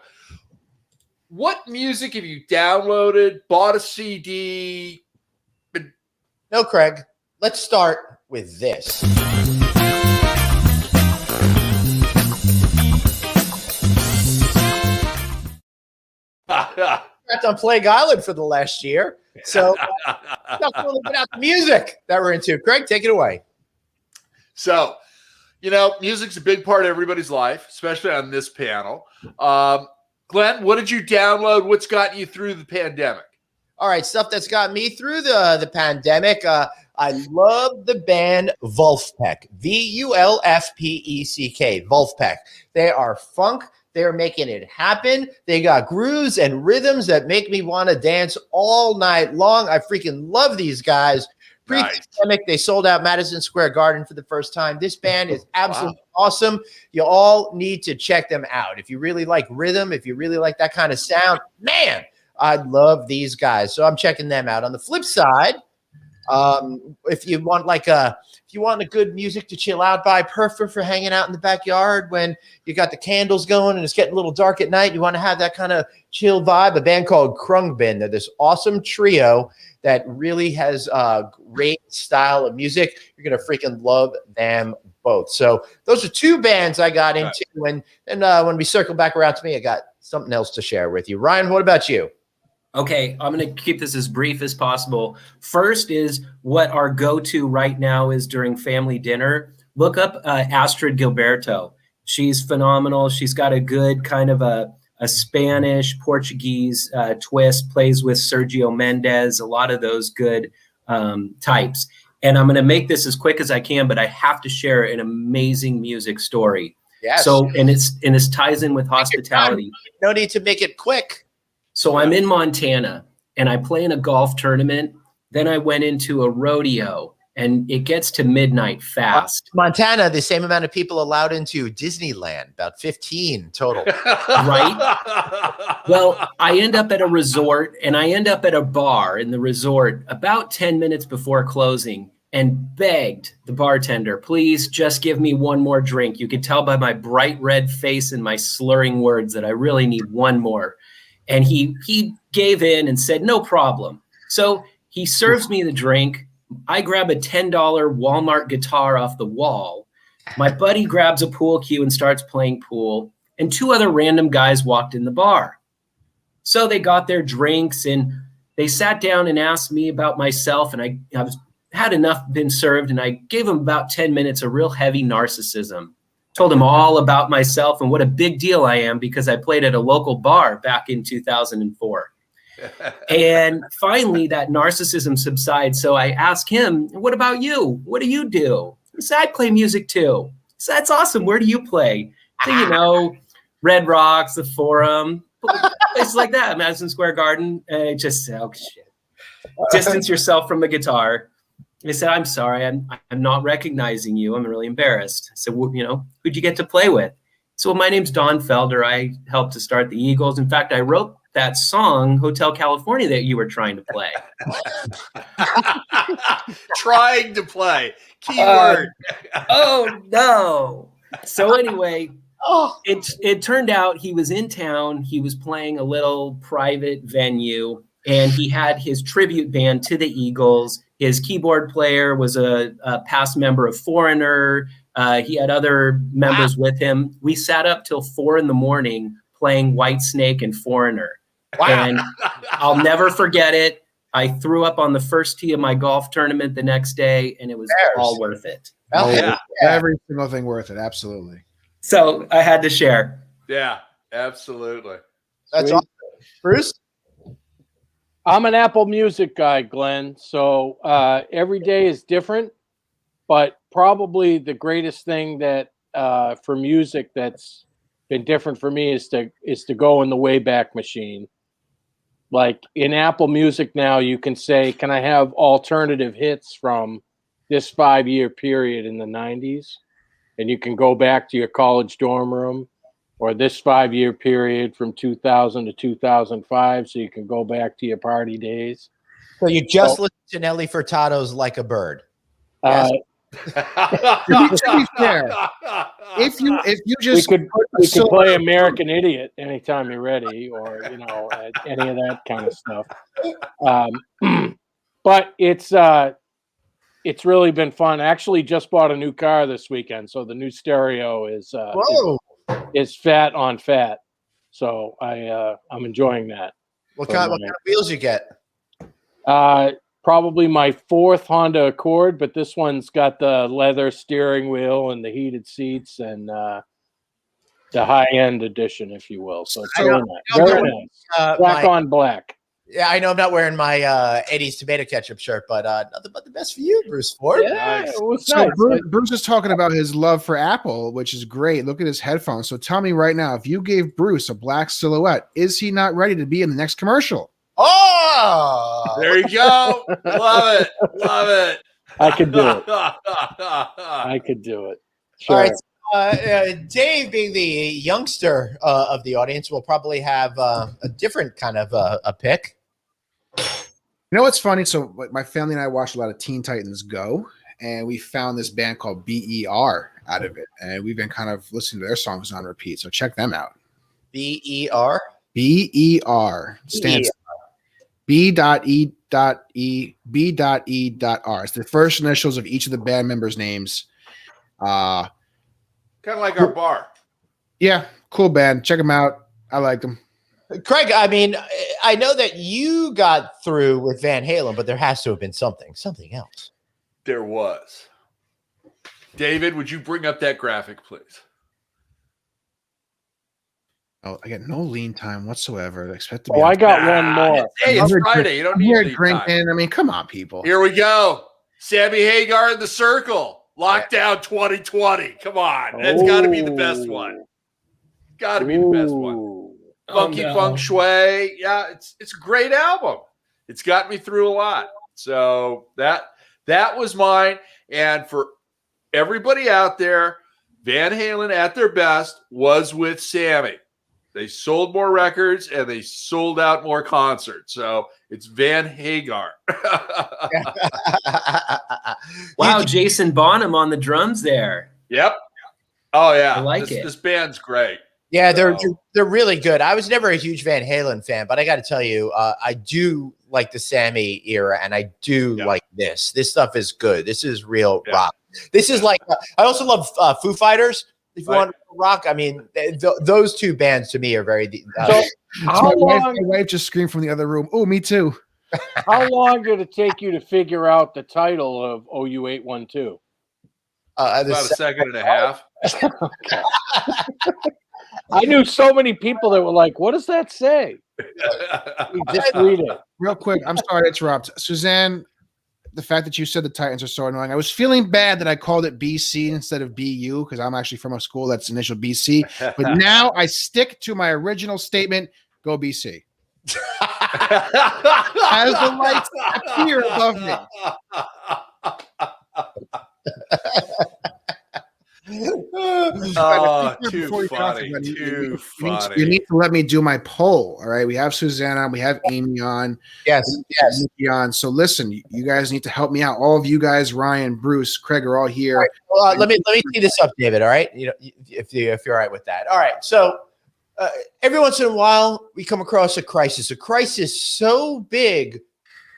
What music have you downloaded, bought a CD? No, Craig. Let's start with this. That's on Plague Island for the last year. So talk a little bit about the music that we're into. Craig, take it away. So, You know, music's a big part of everybody's life, especially on this panel. Glenn, what did you download? What's gotten you through the pandemic? All right, stuff that's got me through the pandemic. I love the band Vulfpeck, Vulfpeck, Vulfpeck. They are funk. They're making it happen. They got grooves and rhythms that make me want to dance all night long. I freaking love these guys. Pre-pandemic, they sold out Madison Square Garden for the first time. This band is absolutely awesome. You all need to check them out. If you really like rhythm, if you really like that kind of sound, man, I love these guys. So I'm checking them out. On the flip side, if you want a good music to chill out by, perfect for hanging out in the backyard when you got the candles going and it's getting a little dark at night, you want to have that kind of chill vibe, a band called Krungbin. They're this awesome trio that really has a great style of music. You're going to freaking love them both. So those are two bands I got into. And when we circle back around to me, I got something else to share with you. Ryan, what about you? Okay, I'm going to keep this as brief as possible. First is what our go-to right now is during family dinner. Look up Astrid Gilberto. She's phenomenal. She's got a good kind of a Spanish, Portuguese twist, plays with Sergio Mendes, a lot of those good types. And I'm going to make this as quick as I can, but I have to share an amazing music story. Yes. So, and it ties in with hospitality. No need to make it quick. So I'm in Montana and I play in a golf tournament. Then I went into a rodeo and it gets to midnight fast. Montana, the same amount of people allowed into Disneyland, about 15 total. Right? Well, I end up at a resort and I end up at a bar in the resort about 10 minutes before closing and begged the bartender, please just give me one more drink. You could tell by my bright red face and my slurring words that I really need one more. And he gave in and said, no problem. So he serves me the drink. I grab a $10 Walmart guitar off the wall. My buddy grabs a pool cue and starts playing pool. And two other random guys walked in the bar. So they got their drinks and they sat down and asked me about myself. And I had enough been served. And I gave them about 10 minutes of real heavy narcissism. Told him all about myself and what a big deal I am because I played at a local bar back in 2004. And finally, that narcissism subsides. So I asked him, what about you? What do you do? He said, I play music too. I said, that's awesome. Where do you play? So, Red Rocks, the Forum, places like that, Madison Square Garden. And I just said, oh, shit. Distance yourself from the guitar. He said, I'm sorry, I'm not recognizing you. I'm really embarrassed. I said, well, who'd you get to play with? So my name's Don Felder. I helped to start the Eagles. In fact, I wrote that song, Hotel California, that you were trying to play. Trying to play. Keyword. Oh, no. So anyway, it turned out he was in town. He was playing a little private venue, and he had his tribute band to the Eagles. His keyboard player was a past member of Foreigner. He had other members with him. We sat up till 4 a.m. playing Whitesnake and Foreigner. Wow. And I'll never forget it. I threw up on the first tee of my golf tournament the next day, and it was all worth it. Every single thing worth it. Absolutely. So I had to share. Yeah, absolutely. That's awesome. Bruce? I'm an Apple Music guy, Glenn. So every day is different, but probably the greatest thing that for music that's been different for me is to go in the Wayback Machine. Like in Apple Music now, you can say, can I have alternative hits from this 5-year period in the 90s? And you can go back to your college dorm room, or this 5-year period from 2000 to 2005, so you can go back to your party days. So you just listened to Nelly Furtado's Like a Bird. Yes. To be fair, if you just we could play American Idiot anytime you're ready, or any of that kind of stuff. But it's really been fun. I actually just bought a new car this weekend, so the new stereo is fat on fat. So I'm enjoying that. What kind of wheels you get? probably my fourth Honda Accord, but this one's got the leather steering wheel and the heated seats and the high-end edition, if you will. So it's I know- very nice. Black my- on black. Yeah, I know I'm not wearing my 80s tomato ketchup shirt, but nothing but the best for you, Bruce Ford. Yeah, Nice. it was So nice. Bruce is talking about his love for Apple, which is great. Look at his headphones. So tell me right now, if you gave Bruce a black silhouette, is he not ready to be in the next commercial? Oh, There you go. Love it. Love it. I could do it. I could do it. Sure. all right. Dave, being the youngster of the audience, will probably have a different kind of a pick. You know what's funny? So my family and I watched a lot of Teen Titans Go, and we found this band called BER out of it. And we've been kind of listening to their songs on repeat. So check them out. BER? BER stands B.E.R. It's the first initials of each of the band members' names. Kind of like our bar. Yeah, cool band. Check them out. I like them. Craig, I mean, I know that you got through with Van Halen, but there has to have been something else. There was. David, would you bring up that graphic, please? Oh, I got no lean time whatsoever. I expect to be. Oh, on I got Nah, one more. Hey, it's I'm here Friday. You don't I'm need here lead drinking. time. I mean, come on, people. Here we go. Sammy Hagar in the circle. Lockdown 2020. Come on. That's got to be the best one. Got to be the best one. Ooh. Funky Feng Shui. Yeah, it's a great album. It's got me through a lot. So that was mine. And for everybody out there, Van Halen at their best was with Sammy. They sold more records and they sold out more concerts. So it's Van Hagar. Wow, Jason Bonham on the drums there. Yep. Oh yeah. I like it. This band's great. Yeah, they're So- really good. I was never a huge Van Halen fan, but I got to tell you, I do like the Sammy era, and I do like this. This stuff is good. This is real rock. This is like I also love Foo Fighters. If you want rock, I mean, those two bands to me are very. So how my long? wife just screamed from the other room. Oh, me too. How long did it take you to figure out the title of OU812? About a second and a half. I knew so many people that were like, "What does that say?" Just read it. Real quick, I'm sorry to interrupt. Suzanne, the fact that you said the Titans are so annoying. I was feeling bad that I called it BC instead of BU because I'm actually from a school that's initial BC. But now I stick to my original statement. Go BC. As the lights appear above me. Oh, too Before you funny. talk, Too you funny. need to let me do my poll. All right. We have Suzanne on, we have Amy on, yes. Nikki on. So listen, you guys need to help me out. All of you guys, Ryan, Bruce, Craig are all here. All right, well, let me tee this up, David. All right, if you're all right with that. All right, so every once in a while we come across a crisis so big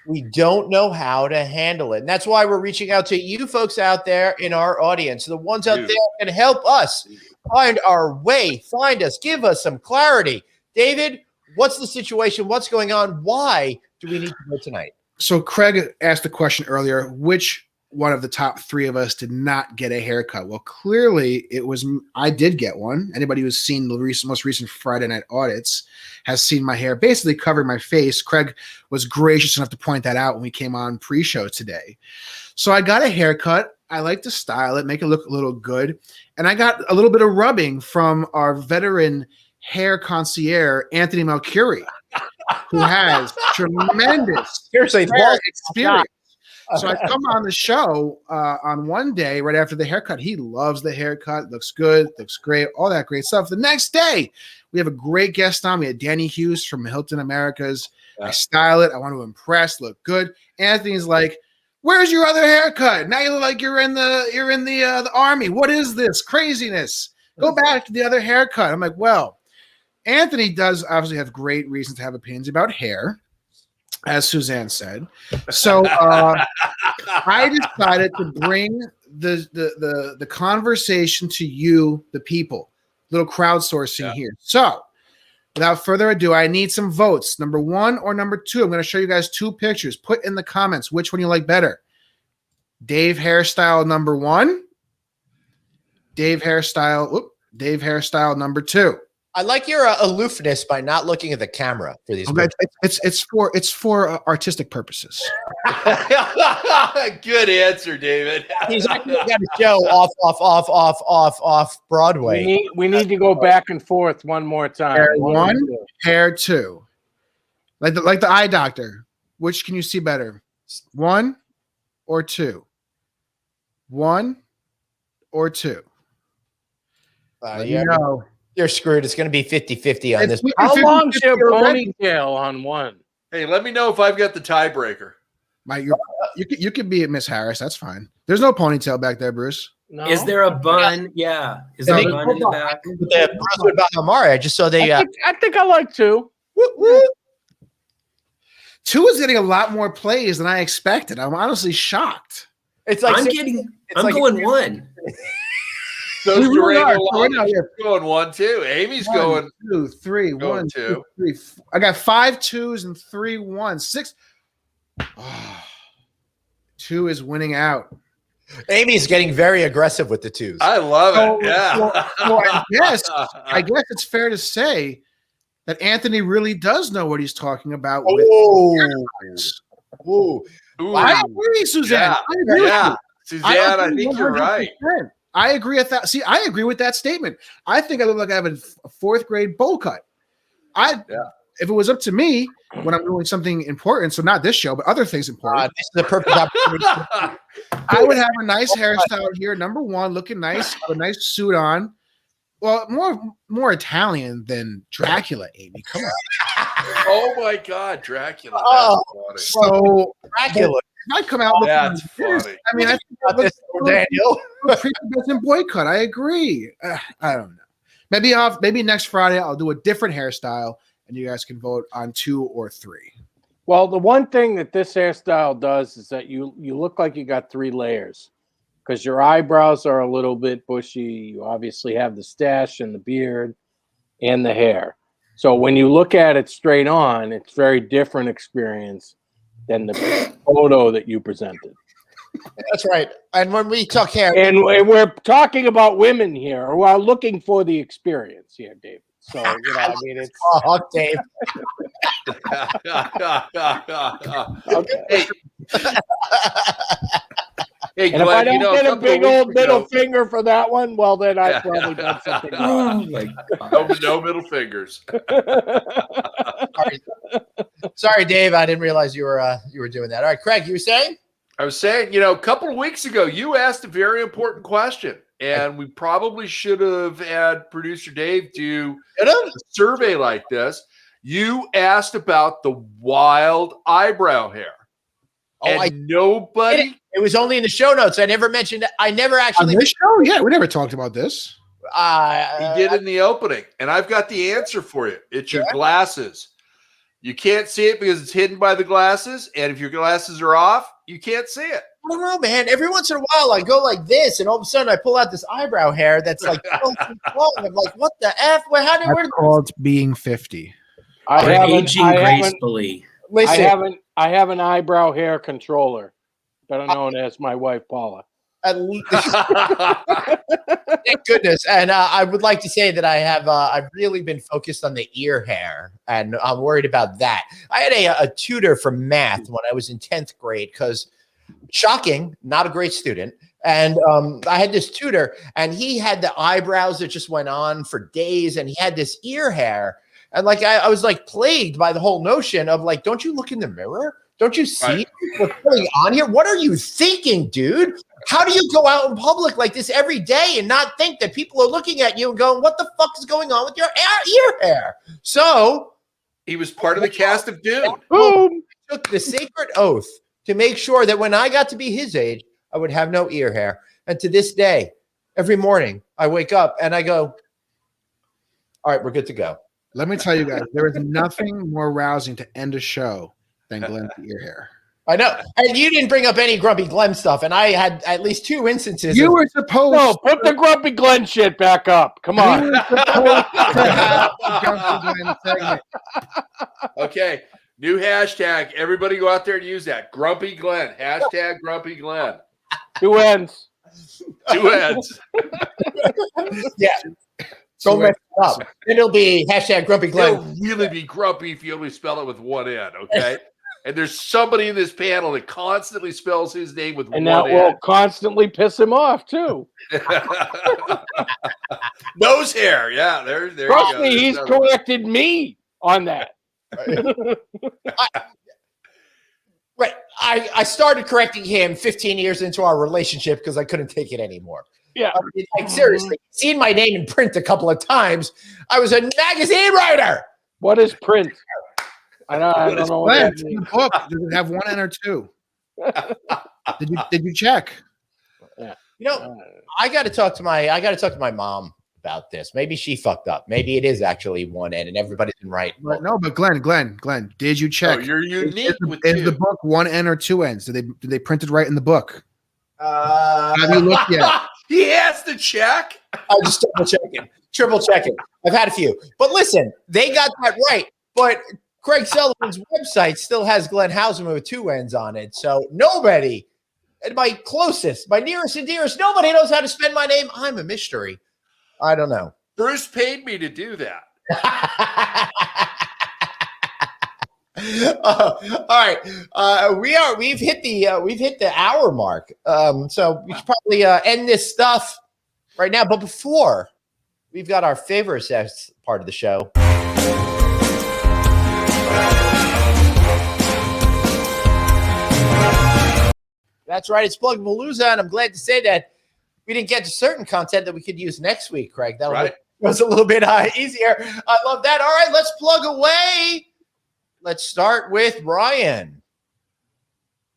we don't know how to handle it, and that's why we're reaching out to you folks out there in our audience, the ones out there that can help us find our way, find us, give us some clarity. David, what's the situation? What's going on? Why do we need to go tonight? So Craig asked the question earlier, which one of the top three of us did not get a haircut? Well, clearly it was, I did get one. Anybody who's seen the most recent Friday night audits has seen my hair basically covering my face. Craig was gracious enough to point that out when we came on pre-show today. So I got a haircut. I like to style it, make it look a little good. And I got a little bit of rubbing from our veteran hair concierge, Anthony Malcurie, who has tremendous Seriously, hair experience. So I come on the show on one day right after the haircut. He loves the haircut. Looks good. Looks great. All that great stuff. The next day, we have a great guest on. We had Danny Hughes from Hilton Americas. Yeah. I style it. I want to impress. Look good. Anthony's like, "Where's your other haircut? Now you look like you're in the army. What is this craziness? Go back to the other haircut." I'm like, well, Anthony does obviously have great reasons to have opinions about hair, as Suzanne said. So I decided to bring the conversation to you, the people, little crowdsourcing here. So Without further ado, I need some votes. Number 1 or number 2. I'm going to show you guys 2 pictures. Put in the comments which one you like better. Dave hairstyle number 1. Dave hairstyle number 2. I like your aloofness by not looking at the camera for these. Okay, it's for artistic purposes. Good answer, David. He's actually got a show off Broadway. We need to go back and forth one more time. Hair 1, hair 2. Like the eye doctor. Which can you see better? 1 or 2? 1 or 2? You're screwed. It's going to be 50-50 on this. How long's your ponytail on one? Hey, let me know if I've got the tiebreaker. You could be at Miss Harris. That's fine. There's no ponytail back there, Bruce. No? Is there a bun? Yeah. Is there a bun in the back? Bruce Bahamari. I just saw the. I think I like 2. 2 is getting a lot more plays than I expected. I'm honestly shocked. It's like I'm going 1. So We really are. going 1, 2. Amy's going 2, 3. going 1, 2. 2, 3. I got 5 2s and 3 1s. 6. Oh, 2 is winning out. Amy's getting very aggressive with the 2s. I love it. Yeah. I guess it's fair to say that Anthony really does know what he's talking about. Ooh. I agree, Suzanne. Yeah. I agree with you. Suzanne, I think you're right. I agree with that. See, I agree with that statement. I think I look like I have a 4th grade bowl cut. If it was up to me when I'm doing something important, so not this show, but other things important, this is the perfect opportunity. I would have a nice hairstyle here. Number 1, looking nice, a nice suit on. Well, more Italian than Dracula, Amy. Come on. Oh my God, Dracula. That's funny. So Dracula. If I come out looking That's like this, funny. I mean, I think This Daniel. prepubescent boycott. I agree. I don't know. Maybe next Friday I'll do a different hairstyle, and you guys can vote on 2 or 3. Well, the one thing that this hairstyle does is that you look like you got 3 layers because your eyebrows are a little bit bushy. You obviously have the stash and the beard and the hair. So when you look at it straight on, it's a very different experience than the photo that you presented. That's right. And when we talk hair, And we're talking about women here who are looking for the experience here, David. So, I mean, it's Dave. okay. Hey, And if I don't get a big old middle ago, finger for that one, well, then I've probably done something wrong. Oh my God. no middle fingers. Sorry, Dave. I didn't realize you were doing that. All right, Craig, you were saying? I was saying, a couple of weeks ago, you asked a very important question, and we probably should have had producer Dave do a survey like this. You asked about the wild eyebrow hair. Nobody. It was only in the show notes. I never mentioned it. I never actually. On this show? Yeah, we never talked about this. He did in the opening, and I've got the answer for you. It's your glasses. You can't see it because it's hidden by the glasses, and if your glasses are off, you can't see it. I don't know, man. Every once in a while, I go like this, and all of a sudden, I pull out this eyebrow hair that's like 12 feet long. I'm like, "What the f? Where That's called being 50. Aging gracefully. Listen, I have an eyebrow hair controller, better known as my wife Paula. at least, thank goodness. And I would like to say that I've really been focused on the ear hair, and I'm worried about that. I had a tutor for math when I was in 10th grade because, shocking, not a great student. And I had this tutor, and he had the eyebrows that just went on for days, and he had this ear hair. And like I was like plagued by the whole notion of like, don't you look in the mirror? Don't you see what's going on here? What are you thinking, dude? How do you go out in public like this every day and not think that people are looking at you and going, what the fuck is going on with your ear hair? So he was part of the cast of Dune. Boom! He took the sacred oath to make sure that when I got to be his age, I would have no ear hair. And to this day, every morning I wake up and I go, all right, we're good to go. Let me tell you guys, there is nothing more rousing to end a show than Glenn's ear hair. I know. And you didn't bring up any Grumpy Glenn stuff, and I had at least 2 instances. You were supposed No, put the Grumpy Glenn shit back up. Come on. we were supposed to have a Grumpy Glenn segment. Okay. New hashtag. Everybody go out there and use that. Grumpy Glenn. Hashtag Grumpy Glenn. 2 ends. 2 ends. Yeah. Don't mess it up. Then it'll be hashtag Grumpy Glenn. It'll really be grumpy if you only spell it with 1 N, okay? And there's somebody in this panel that constantly spells his name with And 1 that N. will constantly piss him off, too. Nose hair. Yeah, there you Trust go. me, There's he's another one. corrected me on that. Right. I started correcting him 15 years into our relationship because I couldn't take it anymore. Yeah. I mean, like, seriously, seen my name in print a couple of times. I was a magazine writer. What is print? I don't know what Glenn, that it's in means. the book. Does it have 1 N or 2? Did you check? You know, I got to talk to my mom about this. Maybe she fucked up. Maybe it is actually 1 N and everybody's been right. But Glenn, did you check? Oh, you're unique with Is the 2. book 1 N or 2 N's? Did they print it right in the book? Have you looked yet? He has to check. I just triple checking. I've had a few, but listen, they got that right. But Craig Sullivan's website still has Glenn Haussman with 2 N's on it. So nobody, and my closest, my nearest and dearest, nobody knows how to spell my name. I'm a mystery. I don't know. Bruce paid me to do that. All right, we've hit the hour mark. So we should probably end this stuff right now. But before, we've got our favorite part of the show. That's right. It's Plugapalooza, and I'm glad to say that we didn't get to certain content that we could use next week, Craig. That was a little bit easier. I love that. All right, let's plug away. Let's start with Brian.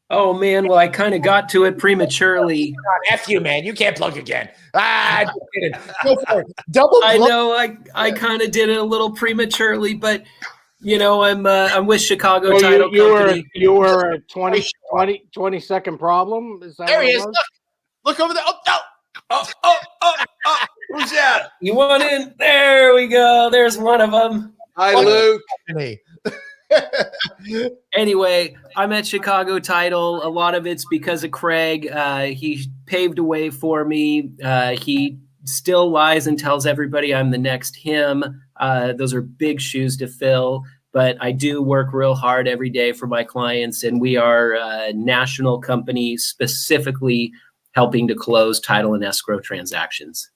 Oh man, well I kind of got to it prematurely. F you, man. You can't plug again. I just kidding. Go for it. Double plug. I know I kind of did it a little prematurely, but you know I'm with Chicago Title Company. You were a 20 second problem. Is that There what he it is. was? Look over there. Oh no. Who's that? You want in? There we go. There's one of them. Hi, Luke. Anyway, I'm at Chicago Title. A lot of it's because of Craig. He paved a way for me. He still lies and tells everybody I'm the next him. Those are big shoes to fill, but I do work real hard every day for my clients, and we are a national company specifically helping to close title and escrow transactions.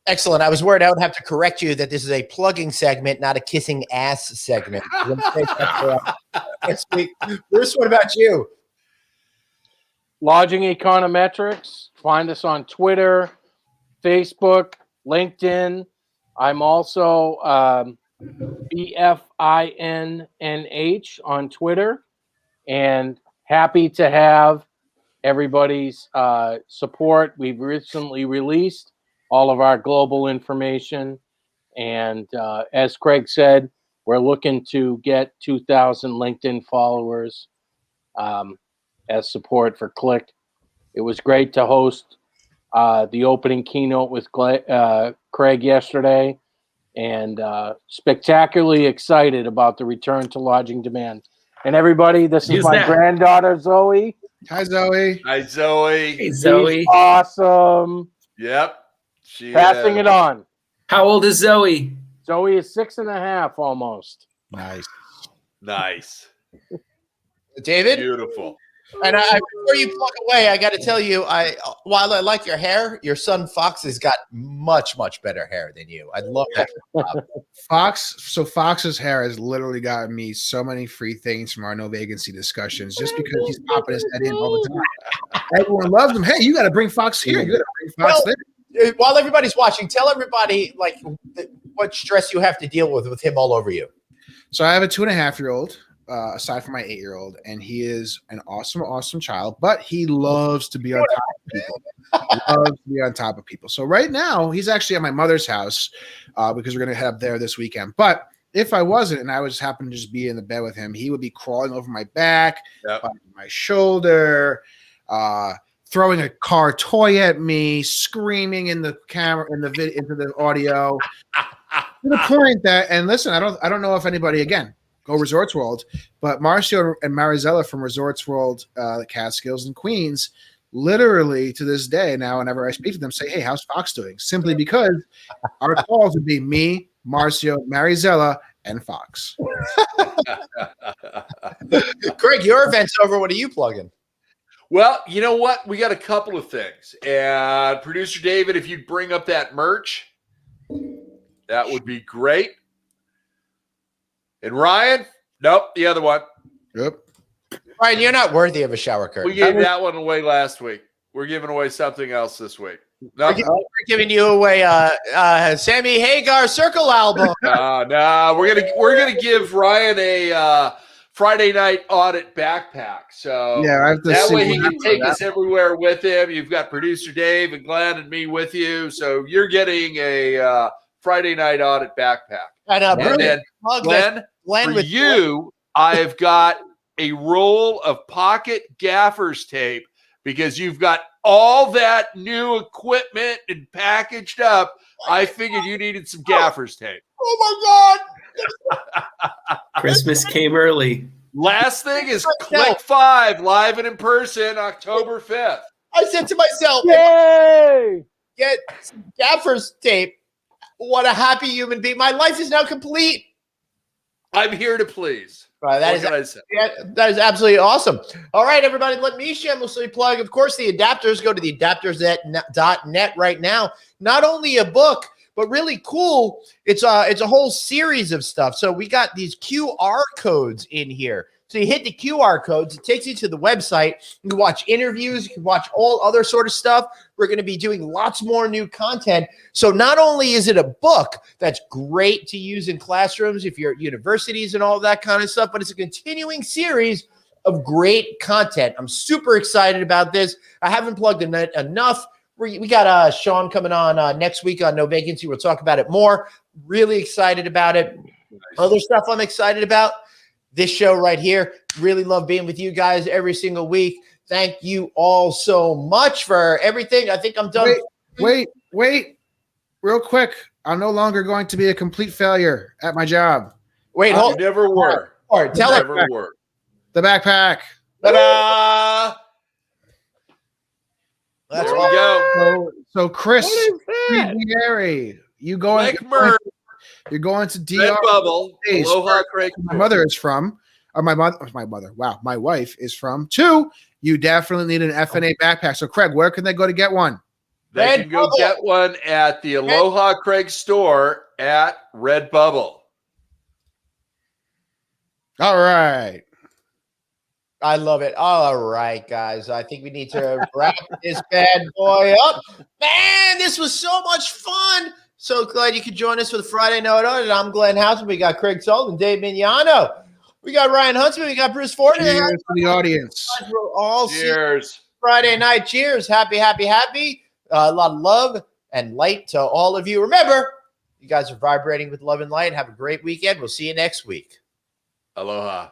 Excellent. I was worried I would have to correct you that this is a plugging segment, not a kissing ass segment. Next week. Bruce, what about you? Lodging Econometrics. Find us on Twitter, Facebook, LinkedIn. I'm also BFINNH on Twitter, and happy to have everybody's support. We've recently released all of our global information, and as Craig said, we're looking to get 2,000 LinkedIn followers as support for Click. It was great to host the opening keynote with Craig yesterday, and spectacularally excited about the return to lodging demand. And everybody, this is my granddaughter, Zoe. Hi, Zoe. Hi, Zoe. Hey, Zoe. She's awesome. Yep. Passing it on. How old is Zoe? Zoe is 6.5 almost. Nice. David? Beautiful. And before you plug away, I got to tell you, while I like your hair, your son Fox has got much, much better hair than you. I love that. Fox's hair has literally gotten me so many free things from our No Vacancy discussions just because he's popping his head in all the time. Everyone loves him. Hey, you got to bring Fox here. You got to bring Fox there. While everybody's watching, tell everybody like what stress you have to deal with him all over you. So I have a 2.5-year-old, aside from my 8-year-old, and he is an awesome, awesome child, but he loves to be on top of people. So right now he's actually at my mother's house because we're going to head up there this weekend. But if I wasn't, and I was happened to just be in the bed with him, he would be crawling over my back, biting my shoulder, throwing a car toy at me, screaming in the camera, into the audio, to the point that, and listen, I don't know if anybody, again, go Resorts World, but Marcio and Marizella from Resorts World, Catskills and Queens, literally to this day now, whenever I speak to them, say, "Hey, how's Fox doing?" Simply because our calls would be me, Marcio, Marizella, and Fox. Craig, your event's over. What are you plugging? Well, you know what? We got a couple of things. And producer David, if you'd bring up that merch, that would be great. And Ryan, nope, the other one. Yep. Ryan, you're not worthy of a shower curtain. We gave that one away last week. We're giving away something else this week. No, We're giving you away Sammy Hagar Circle album. no, we're gonna give Ryan a Friday night audit backpack. So Yeah, I have to that see way what he can happens take with us everywhere with him. You've got producer Dave and Glenn and me with you, so you're getting a Friday night audit backpack. And then Glenn, Glenn for with you, I've got a roll of pocket gaffers tape because you've got all that new equipment and packaged up. I figured you needed some gaffers tape. Oh my God. Christmas came early. Last thing is Click 5 live and in person October 5th. I said to myself, Yay! get some Gaffer's tape. What a happy human being. My life is now complete. I'm here to please. Right, that What is can I say? that is absolutely awesome. All right, everybody, let me shamelessly plug. Of course, the adapters. Go to the adapters.net right now. Not only a book, but really cool. It's a whole series of stuff. So we got these QR codes in here. So you hit the QR codes, it takes you to the website. You can watch interviews, you can watch all other sort of stuff. We're going to be doing lots more new content. So not only is it a book that's great to use in classrooms if you're at universities and all that kind of stuff, but it's a continuing series of great content. I'm super excited about this. I haven't plugged in it enough. We got Sean coming on next week on No Vacancy. We'll talk about it more. Really excited about it. Nice. Other stuff I'm excited about. This show right here. Really love being with you guys every single week. Thank you all so much for everything. I think I'm done. Wait. Real quick. I'm no longer going to be a complete failure at my job. Wait, You hold. never were. All right, tell You it. never were. The backpack. Ta-da! That's There we all. go. So Chris, What is that? you going? Click merch. You're going to DR. Red Bubble. Days. Aloha Craig. My mother is from, or my mother. Wow, my wife is from. 2, you definitely need an FNA backpack. So Craig, where can they go to get one? They Red can go Bubble. get one at the Aloha Craig store at Red Bubble. All right. I love it. All right, guys. I think we need to wrap this bad boy up. Man, this was so much fun. So glad you could join us for the Friday Night Audit. I'm Glenn Haussman. We got Craig Sullivan, Dave Mingano. We got Ryan Huntsman. We got Bruce Ford. Cheers to the audience. We'll all see you Cheers. Friday night. Cheers. Happy, happy, happy. A lot of love and light to all of you. Remember, you guys are vibrating with love and light. Have a great weekend. We'll see you next week. Aloha.